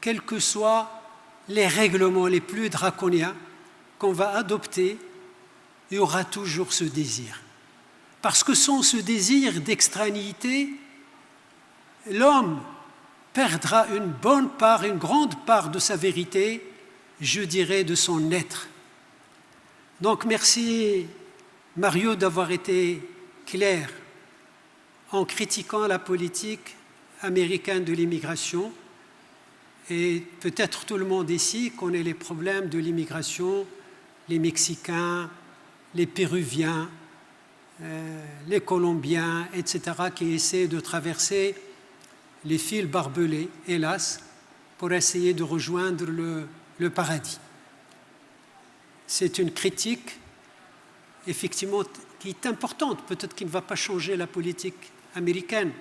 quels que soient les règlements les plus draconiens qu'on va adopter, il y aura toujours ce désir. Parce que sans ce désir d'extranéité, l'homme perdra une bonne part, une grande part de sa vérité, je dirais de son être. Donc merci Mario d'avoir été clair en critiquant la politique américaine de l'immigration. Et peut-être tout le monde ici connaît les problèmes de l'immigration, les Mexicains, les Péruviens, les Colombiens, etc., qui essaient de traverser les fils barbelés, hélas, pour essayer de rejoindre le paradis. C'est une critique, effectivement, qui est importante, peut-être qu'il ne va pas changer la politique américaine,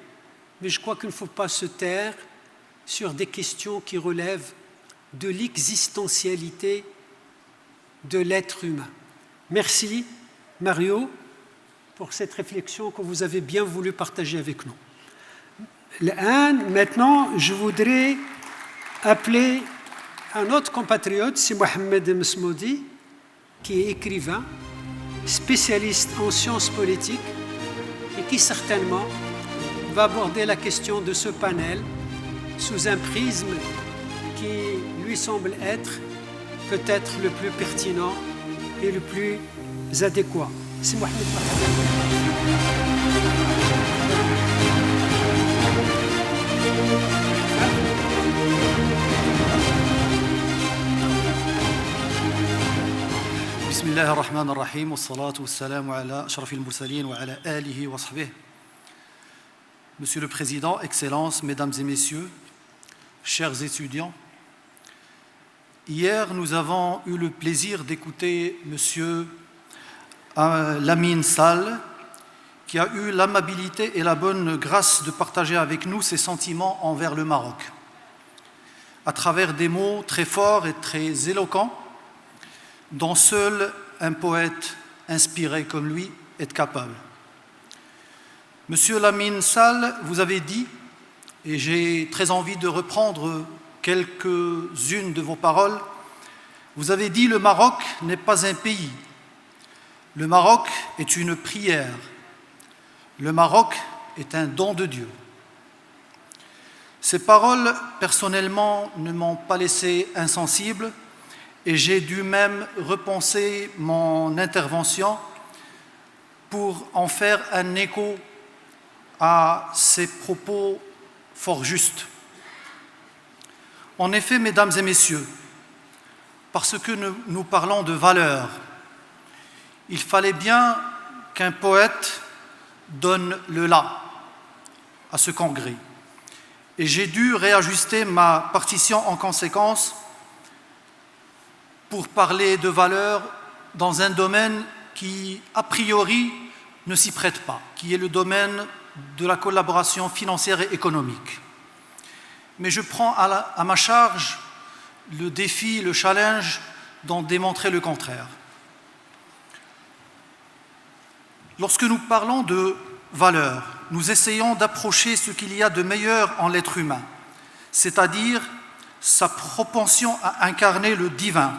mais je crois qu'il ne faut pas se taire sur des questions qui relèvent de l'existentialité de l'être humain. Merci, Mario, pour cette réflexion que vous avez bien voulu partager avec nous. Maintenant, je voudrais appeler un autre compatriote, c'est Mohamed Mesmoudi, qui est écrivain, spécialiste en sciences politiques et qui certainement va aborder la question de ce panel sous un prisme qui lui semble être peut-être le plus pertinent et le plus adéquat. C'est Mohamed. بسم الله الرحمن الرحيم والصلاة والسلام على أشرف المرسلين وعلى آله وصحبه. Monsieur le Président, Excellences, Mesdames et Messieurs, chers étudiants, hier nous avons eu le plaisir d'écouter Monsieur à Lamine Sall, qui a eu l'amabilité et la bonne grâce de partager avec nous ses sentiments envers le Maroc, à travers des mots très forts et très éloquents, dont seul un poète inspiré comme lui est capable. Monsieur Lamine Sall, vous avez dit, et j'ai très envie de reprendre quelques-unes de vos paroles, vous avez dit « Le Maroc n'est pas un pays, le Maroc est une prière, le Maroc est un don de Dieu ». Ces paroles, personnellement, ne m'ont pas laissé insensible et j'ai dû même repenser mon intervention pour en faire un écho à ces propos fort justes. En effet, mesdames et messieurs, parce que nous parlons de valeurs, il fallait bien qu'un poète donne le la à ce congrès. Et j'ai dû réajuster ma partition en conséquence pour parler de valeurs dans un domaine qui, a priori, ne s'y prête pas, qui est le domaine de la collaboration financière et économique. Mais je prends à ma charge le défi, le challenge d'en démontrer le contraire. Lorsque nous parlons de valeurs, nous essayons d'approcher ce qu'il y a de meilleur en l'être humain, c'est-à-dire sa propension à incarner le divin.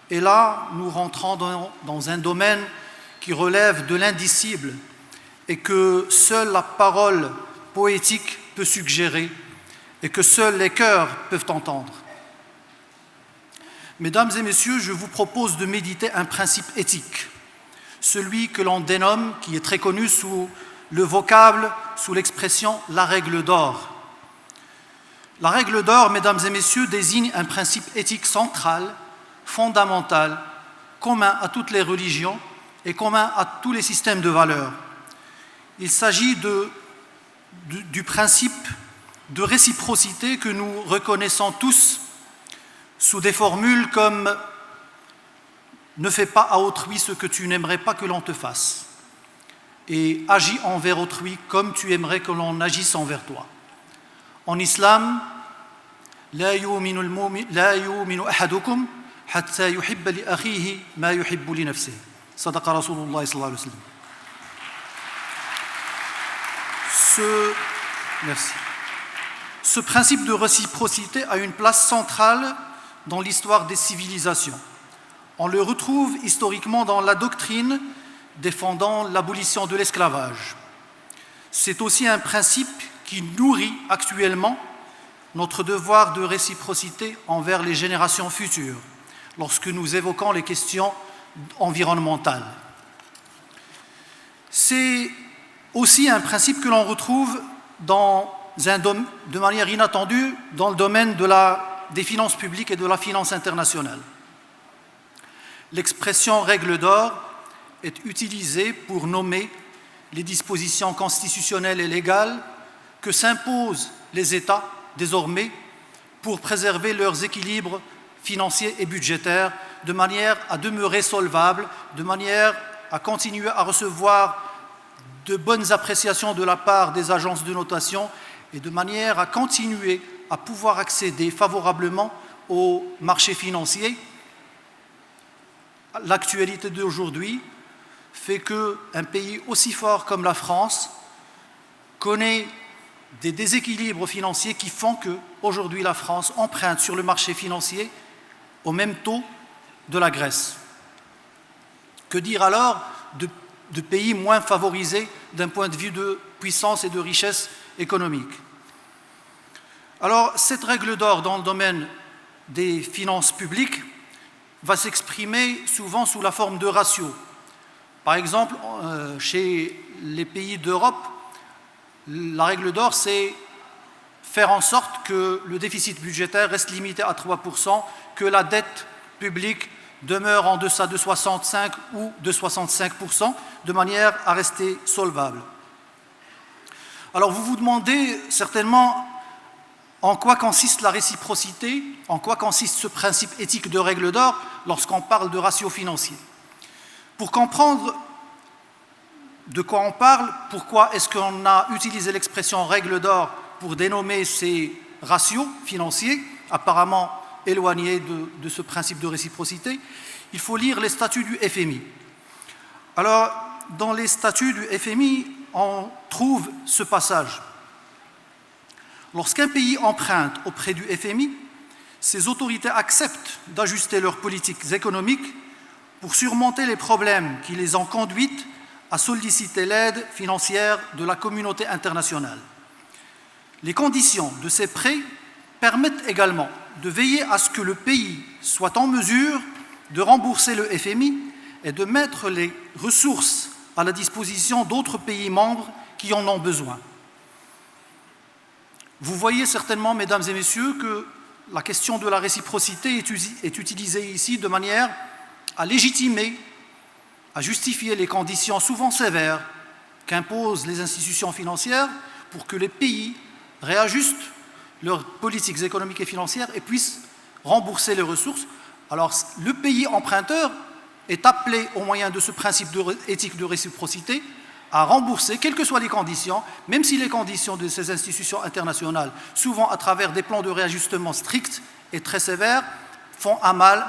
Et là, nous rentrons dans un domaine qui relève de l'indicible et que seule la parole poétique peut suggérer et que seuls les cœurs peuvent entendre. Mesdames et messieurs, je vous propose de méditer un principe éthique, celui que l'on dénomme, qui est très connu sous le vocable, sous l'expression « la règle d'or ». La règle d'or, mesdames et messieurs, désigne un principe éthique central, fondamental, commun à toutes les religions et commun à tous les systèmes de valeurs. Il s'agit du principe de réciprocité que nous reconnaissons tous sous des formules comme « ne fais pas à autrui ce que tu n'aimerais pas que l'on te fasse » et « agis envers autrui comme tu aimerais que l'on agisse envers toi ». En islam, « La yu'minu ahadukum hatta yuhibba li akhihi ma yuhibbu li nafsihi » Sadaqa Rasulullah sallallahu alayhi wa sallam. Merci. Ce principe de réciprocité a une place centrale dans l'histoire des civilisations. On le retrouve historiquement dans la doctrine défendant l'abolition de l'esclavage. C'est aussi un principe qui nourrit actuellement notre devoir de réciprocité envers les générations futures, lorsque nous évoquons les questions environnementales. C'est aussi un principe que l'on retrouve de manière inattendue dans le domaine des finances publiques et de la finance internationale. L'expression « règle d'or » est utilisée pour nommer les dispositions constitutionnelles et légales que s'imposent les États désormais pour préserver leurs équilibres financiers et budgétaires de manière à demeurer solvables, de manière à continuer à recevoir de bonnes appréciations de la part des agences de notation et de manière à continuer à pouvoir accéder favorablement aux marchés financiers. L'actualité d'aujourd'hui fait qu'un pays aussi fort comme la France connaît des déséquilibres financiers qui font qu'aujourd'hui la France emprunte sur le marché financier au même taux de la Grèce. Que dire alors de pays moins favorisés d'un point de vue de puissance et de richesse économique? Alors, cette règle d'or dans le domaine des finances publiques va s'exprimer souvent sous la forme de ratios. Par exemple, chez les pays d'Europe, la règle d'or, c'est faire en sorte que le déficit budgétaire reste limité à 3%, que la dette publique demeure en deçà de 65 ou de 65%, de manière à rester solvable. Alors vous vous demandez certainement en quoi consiste la réciprocité, en quoi consiste ce principe éthique de règle d'or lorsqu'on parle de ratio financier. Pour comprendre de quoi on parle, pourquoi est-ce qu'on a utilisé l'expression règle d'or pour dénommer ces ratios financiers, apparemment éloignés de ce principe de réciprocité, il faut lire les statuts du FMI. Alors, dans les statuts du FMI, on trouve ce passage. Lorsqu'un pays emprunte auprès du FMI, ses autorités acceptent d'ajuster leurs politiques économiques pour surmonter les problèmes qui les ont conduites à solliciter l'aide financière de la communauté internationale. Les conditions de ces prêts permettent également de veiller à ce que le pays soit en mesure de rembourser le FMI et de mettre les ressources à la disposition d'autres pays membres qui en ont besoin. Vous voyez certainement, mesdames et messieurs, que la question de la réciprocité est utilisée ici de manière à légitimer, à justifier les conditions souvent sévères qu'imposent les institutions financières pour que les pays réajustent leurs politiques économiques et financières et puissent rembourser les ressources. Alors, le pays emprunteur est appelé, au moyen de ce principe éthique de réciprocité, à rembourser, quelles que soient les conditions, même si les conditions de ces institutions internationales, souvent à travers des plans de réajustement stricts et très sévères,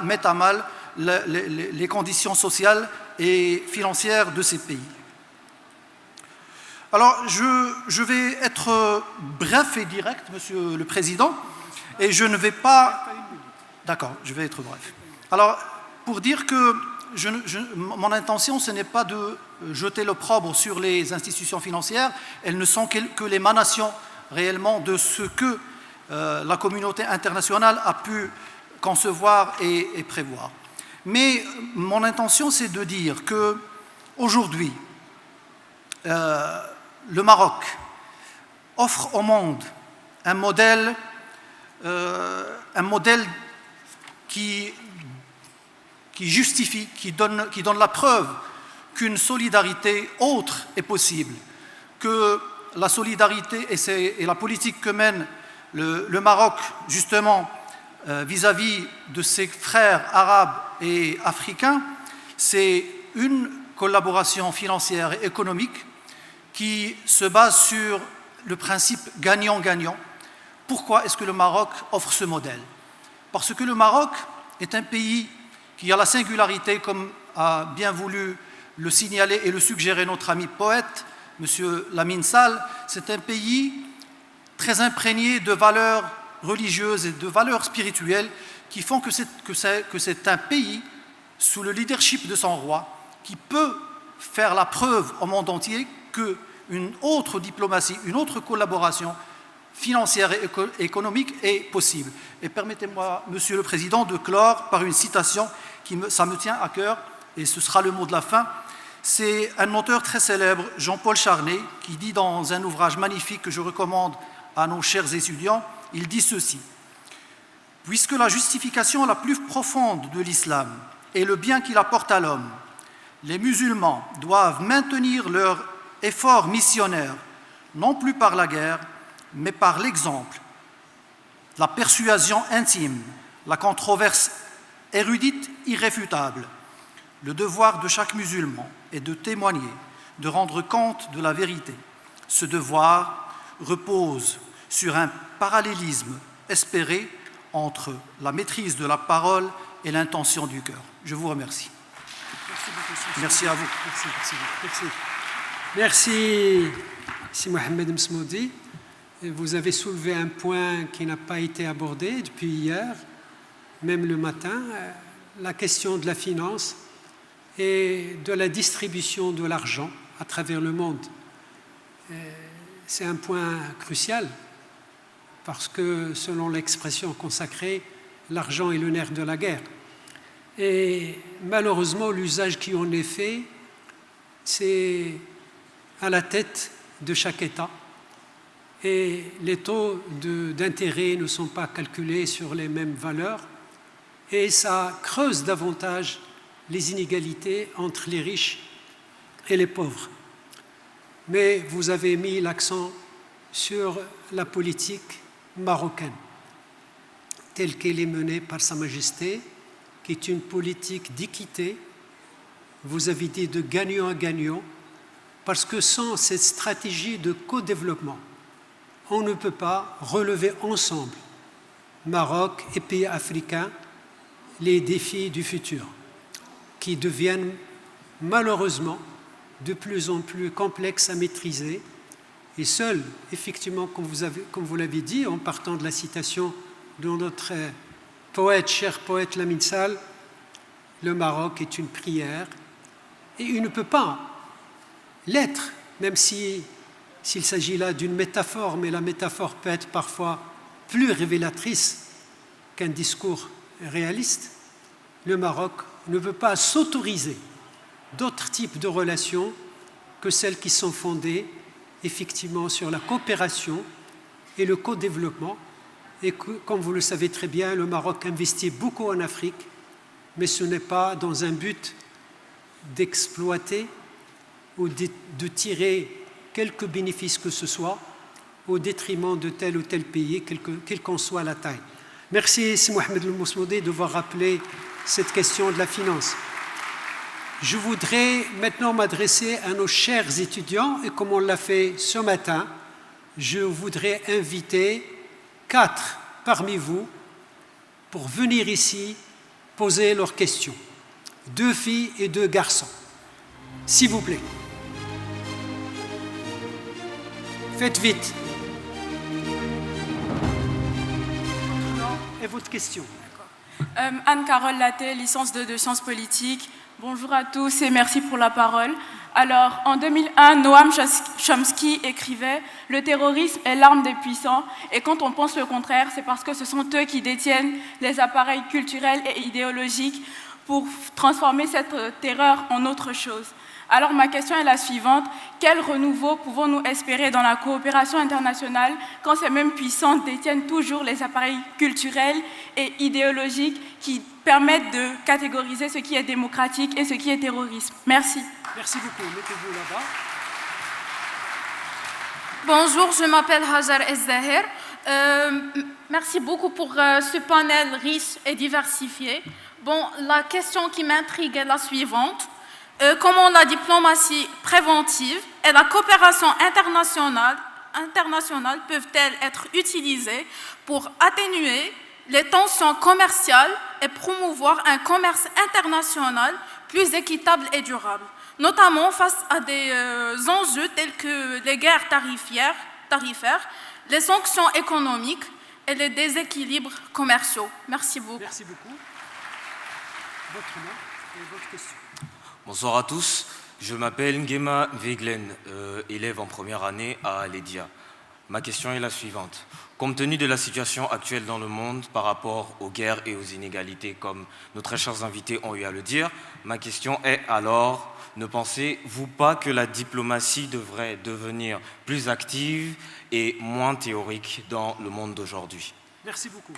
mettent à mal les conditions sociales et financières de ces pays. Alors, je vais être bref et direct, Monsieur le Président, et je ne vais pas... D'accord, je vais être bref. Alors, pour dire que mon intention, ce n'est pas de jeter l'opprobre sur les institutions financières, elles ne sont que l'émanation réellement de ce que la communauté internationale a pu concevoir et prévoir. Mais mon intention, c'est de dire qu'aujourd'hui, le Maroc offre au monde un modèle qui justifie, qui donne la preuve qu'une solidarité autre est possible, que la solidarité et la politique que mène le Maroc, justement, vis-à-vis de ses frères arabes et africains, c'est une collaboration financière et économique qui se base sur le principe gagnant-gagnant. Pourquoi est-ce que le Maroc offre ce modèle? Parce que le Maroc est un pays qui a la singularité, comme a bien voulu le signaler et le suggérer notre ami poète, M. Lamine Sall, c'est un pays très imprégné de valeurs religieuses et de valeurs spirituelles qui font que c'est un pays, sous le leadership de son roi, qui peut faire la preuve au monde entier qu'une autre diplomatie, une autre collaboration financière et économique est possible. Et permettez-moi, Monsieur le Président, de clore par une citation ça me tient à cœur, et ce sera le mot de la fin. C'est un auteur très célèbre, Jean-Paul Charnay, qui dit dans un ouvrage magnifique que je recommande à nos chers étudiants, il dit ceci: « Puisque la justification la plus profonde de l'islam est le bien qu'il apporte à l'homme, les musulmans doivent maintenir leur effort missionnaire, non plus par la guerre, mais par l'exemple, la persuasion intime, la controverse érudite irréfutable. Le devoir de chaque musulman est de témoigner, de rendre compte de la vérité. Ce devoir repose sur un parallélisme espéré entre la maîtrise de la parole et l'intention du cœur. » Je vous remercie. Merci à vous. Merci Mohamed Msmoudi. Vous avez soulevé un point qui n'a pas été abordé depuis hier, même le matin, la question de la finance et de la distribution de l'argent à travers le monde. C'est un point crucial parce que, selon l'expression consacrée, l'argent est le nerf de la guerre. Et malheureusement, l'usage qui en est fait, c'est à la tête de chaque État. Et les taux d'intérêt ne sont pas calculés sur les mêmes valeurs. Et ça creuse davantage les inégalités entre les riches et les pauvres. Mais vous avez mis l'accent sur la politique marocaine, telle qu'elle est menée par Sa Majesté, qui est une politique d'équité vous avez dit de gagnant à gagnant, parce que sans cette stratégie de co-développement, on ne peut pas relever ensemble, Maroc et pays africains, les défis du futur, qui deviennent malheureusement de plus en plus complexes à maîtriser. Et seul, effectivement, comme vous l'avez dit, en partant de la citation de notre poète, cher poète Lamine Sall, le Maroc est une prière, et il ne peut pas l'être, même s'il s'agit là d'une métaphore, mais la métaphore peut être parfois plus révélatrice qu'un discours réaliste. Le Maroc ne peut pas s'autoriser d'autres types de relations que celles qui sont fondées effectivement sur la coopération et le co-développement. Et que, comme vous le savez très bien, le Maroc investit beaucoup en Afrique, mais ce n'est pas dans un but d'exploiter ou de tirer quelque bénéfice que ce soit au détriment de tel ou tel pays, quelle qu'en soit la taille. Merci, Si Mohamed El Mousmoudi, d'avoir rappelé cette question de la finance. Je voudrais maintenant m'adresser à nos chers étudiants, et comme on l'a fait ce matin, je voudrais inviter 4 parmi vous pour venir ici poser leurs questions. 2 filles et 2 garçons. S'il vous plaît. Faites vite. Et votre question? Anne-Carole Laté, licence de sciences politiques. Bonjour à tous et merci pour la parole. Alors, en 2001, Noam Chomsky écrivait « Le terrorisme est l'arme des puissants et quand on pense le contraire, c'est parce que ce sont eux qui détiennent les appareils culturels et idéologiques pour transformer cette terreur en autre chose. » Alors ma question est la suivante, quel renouveau pouvons-nous espérer dans la coopération internationale quand ces mêmes puissants détiennent toujours les appareils culturels et idéologiques qui permettent de catégoriser ce qui est démocratique et ce qui est terrorisme? Merci. Merci beaucoup. Mettez-vous là-bas. Bonjour, je m'appelle Hajar Ez-Zahir. Merci beaucoup pour ce panel riche et diversifié. Bon, la question qui m'intrigue est la suivante. Comment la diplomatie préventive et la coopération internationale peuvent-elles être utilisées pour atténuer les tensions commerciales et promouvoir un commerce international plus équitable et durable, notamment face à des enjeux tels que les guerres tarifaires, les sanctions économiques et les déséquilibres commerciaux? Merci beaucoup. Merci beaucoup. Votre nom et votre question. Bonsoir à tous, je m'appelle Nguema Veglen, élève en première année à l'EDIA. Ma question est la suivante. Compte tenu de la situation actuelle dans le monde par rapport aux guerres et aux inégalités, comme nos très chers invités ont eu à le dire, ma question est alors, ne pensez-vous pas que la diplomatie devrait devenir plus active et moins théorique dans le monde d'aujourd'hui? Merci beaucoup.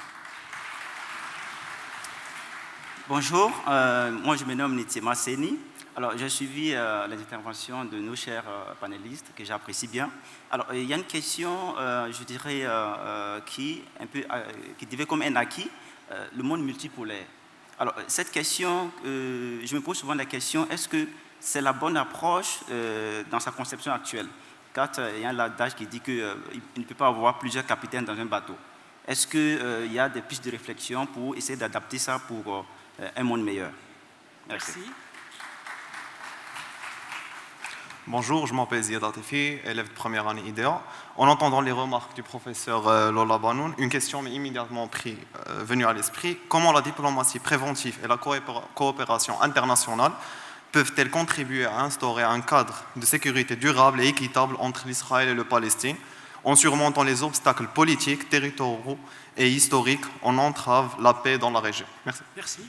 Bonjour, moi je me nomme Nitsema Seni. Alors, j'ai suivi les interventions de nos chers panélistes que j'apprécie bien. Alors, il y a une question, je dirais, qui devait comme un acquis, le monde multipolaire. Alors, cette question, je me pose souvent la question, est-ce que c'est la bonne approche dans sa conception actuelle? Car il y a un adage qui dit qu'il ne peut pas avoir plusieurs capitaines dans un bateau. Est-ce qu'il y a des pistes de réflexion pour essayer d'adapter ça pour un monde meilleur? Merci. Bonjour, je m'appelle Ziad Atifi, élève de première année IDEA. En entendant les remarques du professeur Lola Banoun, une question m'est immédiatement venue à l'esprit. Comment la diplomatie préventive et la coopération internationale peuvent-elles contribuer à instaurer un cadre de sécurité durable et équitable entre l'Israël et le Palestine, en surmontant les obstacles politiques, territoriaux et historiques, en entrave la paix dans la région? Merci. Merci.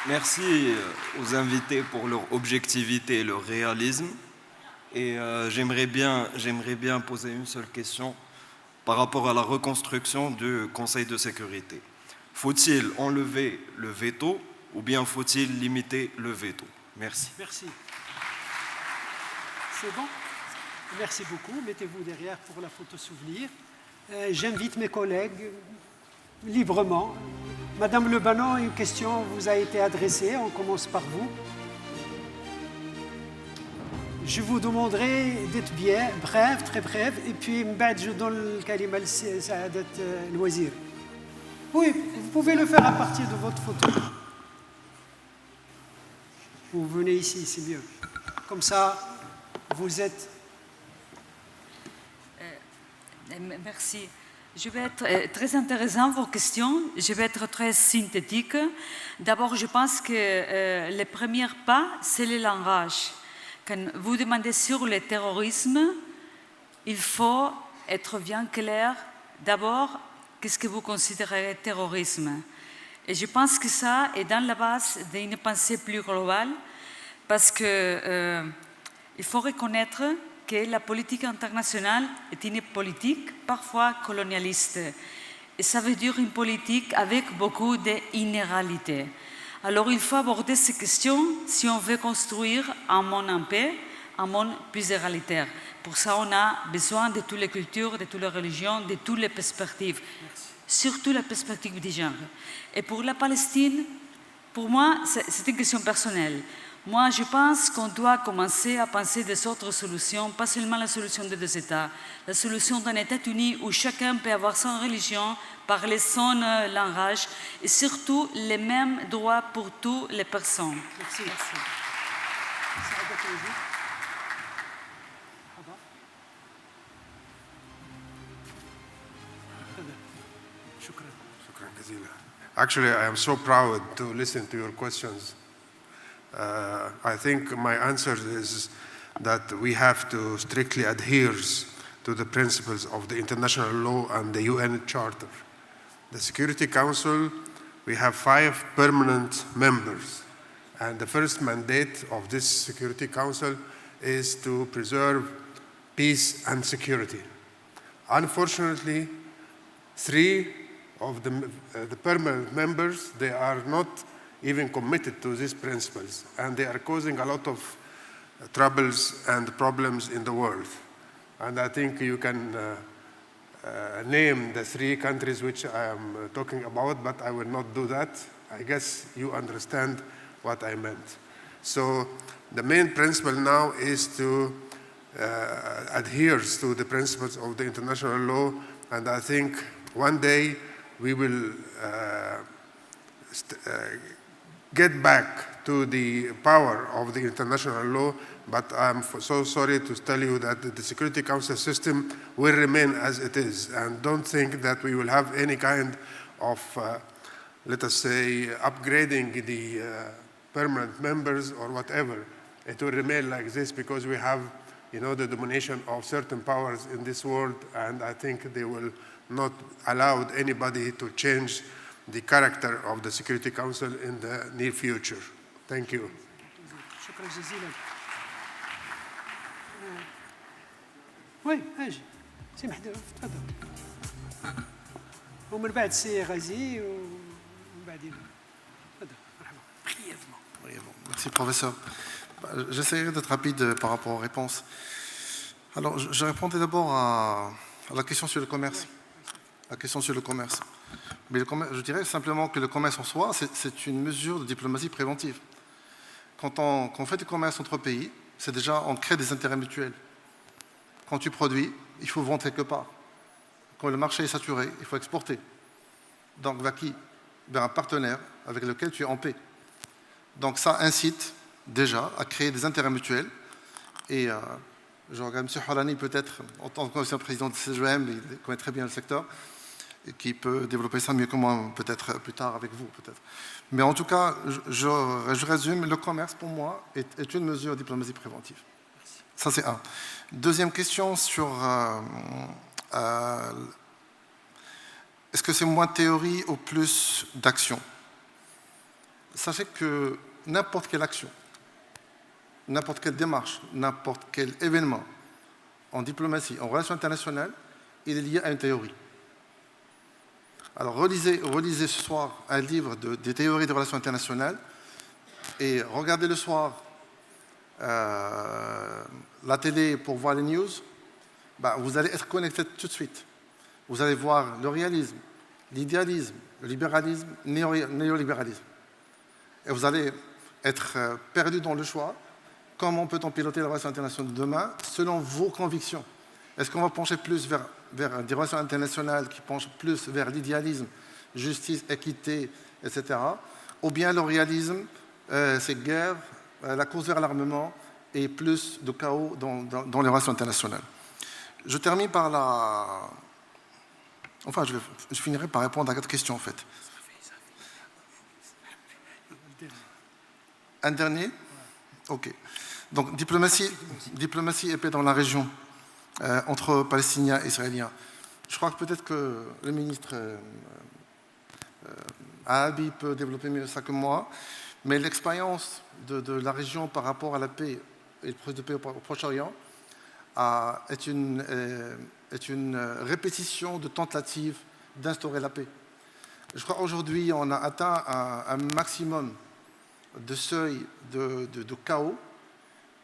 Merci aux invités pour leur objectivité et leur réalisme. Et j'aimerais bien poser une seule question par rapport à la reconstruction du Conseil de sécurité. Faut-il enlever le veto ou bien faut-il limiter le veto? Merci. Merci. C'est bon? Merci beaucoup. Mettez-vous derrière pour la photo souvenir. J'invite mes collègues librement Madame Lebanon, une question vous a été adressée. On commence par vous. Je vous demanderai d'être bien, bref, très bref, et puis je donne le kalima Saadat Louazir. Oui, vous pouvez le faire à partir de votre photo. Vous venez ici, c'est mieux. Comme ça, vous êtes... Merci. Je vais être très intéressant vos questions. Je vais être très synthétique. D'abord, je pense que le premier pas, c'est le langage. Quand vous demandez sur le terrorisme, il faut être bien clair. D'abord, qu'est-ce que vous considérez terrorisme? Et je pense que ça est dans la base d'une pensée plus globale, parce qu'il faut reconnaître que la politique internationale est une politique parfois colonialiste. Et ça veut dire une politique avec beaucoup d'inégalités. Alors il faut aborder ces questions si on veut construire un monde en paix, un monde plus égalitaire. Pour ça, on a besoin de toutes les cultures, de toutes les religions, de toutes les perspectives. Merci. Surtout la perspective du genre. Et pour la Palestine, pour moi, c'est une question personnelle. Moi, je pense qu'on doit commencer à penser des autres solutions, pas seulement la solution des deux États, la solution d'un État uni où chacun peut avoir son religion, parler son langage et surtout les mêmes droits pour toutes les personnes. Merci. Actually, I am so proud to listen to your questions. I think my answer is that we have to strictly adhere to the principles of the international law and the UN Charter. The Security Council, we have 5 permanent members, and the first mandate of this Security Council is to preserve peace and security. Unfortunately, 3 of the permanent members, they are not even committed to these principles, and they are causing a lot of troubles and problems in the world. And I think you can name the 3 countries which I am talking about, but I will not do that. I guess you understand what I meant. So the main principle now is to adhere to the principles of the international law, and I think one day we will get back to the power of the international law, but I'm so sorry to tell you that the Security Council system will remain as it is, and don't think that we will have any kind of, let us say, upgrading the permanent members or whatever. It will remain like this because we have, the domination of certain powers in this world, and I think they will not allow anybody to change the character of the Security Council in the near future. Thank you. شكرا جزيلا. وي اجي سي محمد تفضل. ومن بعد سي غازي ومن بعد تفضل مرحبا. Brièvement. Merci professeur. J'essaierai d'être rapide par rapport aux réponses. Alors je répondais d'abord à la question sur le commerce. La question sur le commerce. Mais je dirais simplement que le commerce en soi, c'est une mesure de diplomatie préventive. Quand on fait du commerce entre pays, c'est déjà, on crée des intérêts mutuels. Quand tu produis, il faut vendre quelque part. Quand le marché est saturé, il faut exporter. Donc, vers qui? Vers un partenaire avec lequel tu es en paix. Donc, ça incite déjà à créer des intérêts mutuels. Et je regarde M. Holani, peut-être, en tant qu'ancien président de CGM, il connaît très bien le secteur, et qui peut développer ça mieux que moi, peut-être plus tard avec vous, peut-être. Mais en tout cas, je résume, le commerce, pour moi, est une mesure de diplomatie préventive. Merci. Ça, c'est un. Deuxième question sur... est-ce que c'est moins théorie ou plus d'action? Sachez que n'importe quelle action, n'importe quelle démarche, n'importe quel événement en diplomatie, en relations internationales, il est lié à une théorie. Alors relisez ce soir un livre des théories de relations internationales et regardez le soir la télé pour voir les news, vous allez être connecté tout de suite. Vous allez voir le réalisme, l'idéalisme, le libéralisme, néolibéralisme. Et vous allez être perdu dans le choix. Comment peut-on piloter les relations internationales de demain selon vos convictions? Est-ce qu'on va pencher plus vers des relations internationales qui penchent plus vers l'idéalisme, justice, équité, etc. Ou bien le réalisme, c'est guerre, la course vers l'armement et plus de chaos dans les relations internationales. Je termine par la... Enfin, je finirai par répondre à 4 questions, en fait. Un dernier? OK. Donc, diplomatie et paix dans la région entre Palestiniens et Israéliens. Je crois que peut-être que le ministre Abi peut développer mieux ça que moi, mais l'expérience de la région par rapport à la paix et le projet de paix au Proche-Orient est une répétition de tentatives d'instaurer la paix. Je crois qu'aujourd'hui, on a atteint un maximum de seuil de chaos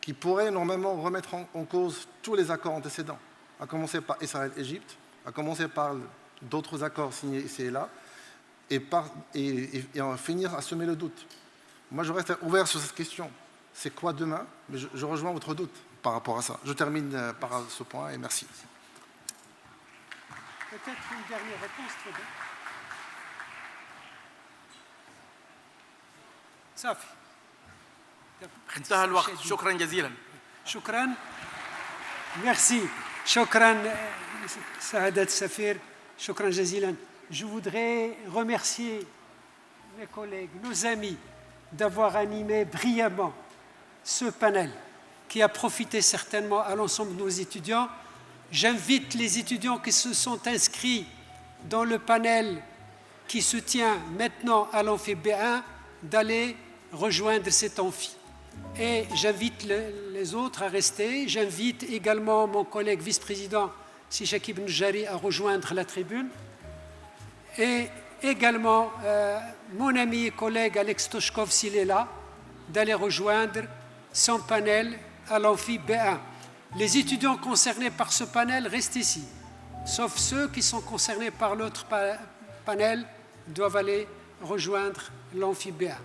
qui pourrait normalement remettre en cause tous les accords antécédents, à commencer par Israël-Égypte, à commencer par d'autres accords signés ici et là, et en finir à semer le doute. Moi, je reste ouvert sur cette question. C'est quoi demain? Mais je rejoins votre doute par rapport à ça. Je termine par ce point et merci. Peut-être une dernière réponse, très bien. صافي. انتهى الوقت. شكرا جزيلا. شكرا. Merci. شكرا سعادة السفير. شكرا جزيلا. Je voudrais remercier mes collègues, nos amis, d'avoir animé brillamment ce panel qui a profité certainement à l'ensemble de nos étudiants. J'invite les étudiants qui se sont inscrits dans le panel qui se tient maintenant à l'amphi B1 d'aller rejoindre cet amphi. Et j'invite les autres à rester. J'invite également mon collègue vice-président Sichak Ibn Jari à rejoindre la tribune. Et également mon ami et collègue Alex Toshkov, s'il est là, d'aller rejoindre son panel à l'amphi B1. Les étudiants concernés par ce panel restent ici, sauf ceux qui sont concernés par l'autre panel doivent aller rejoindre l'amphi B1.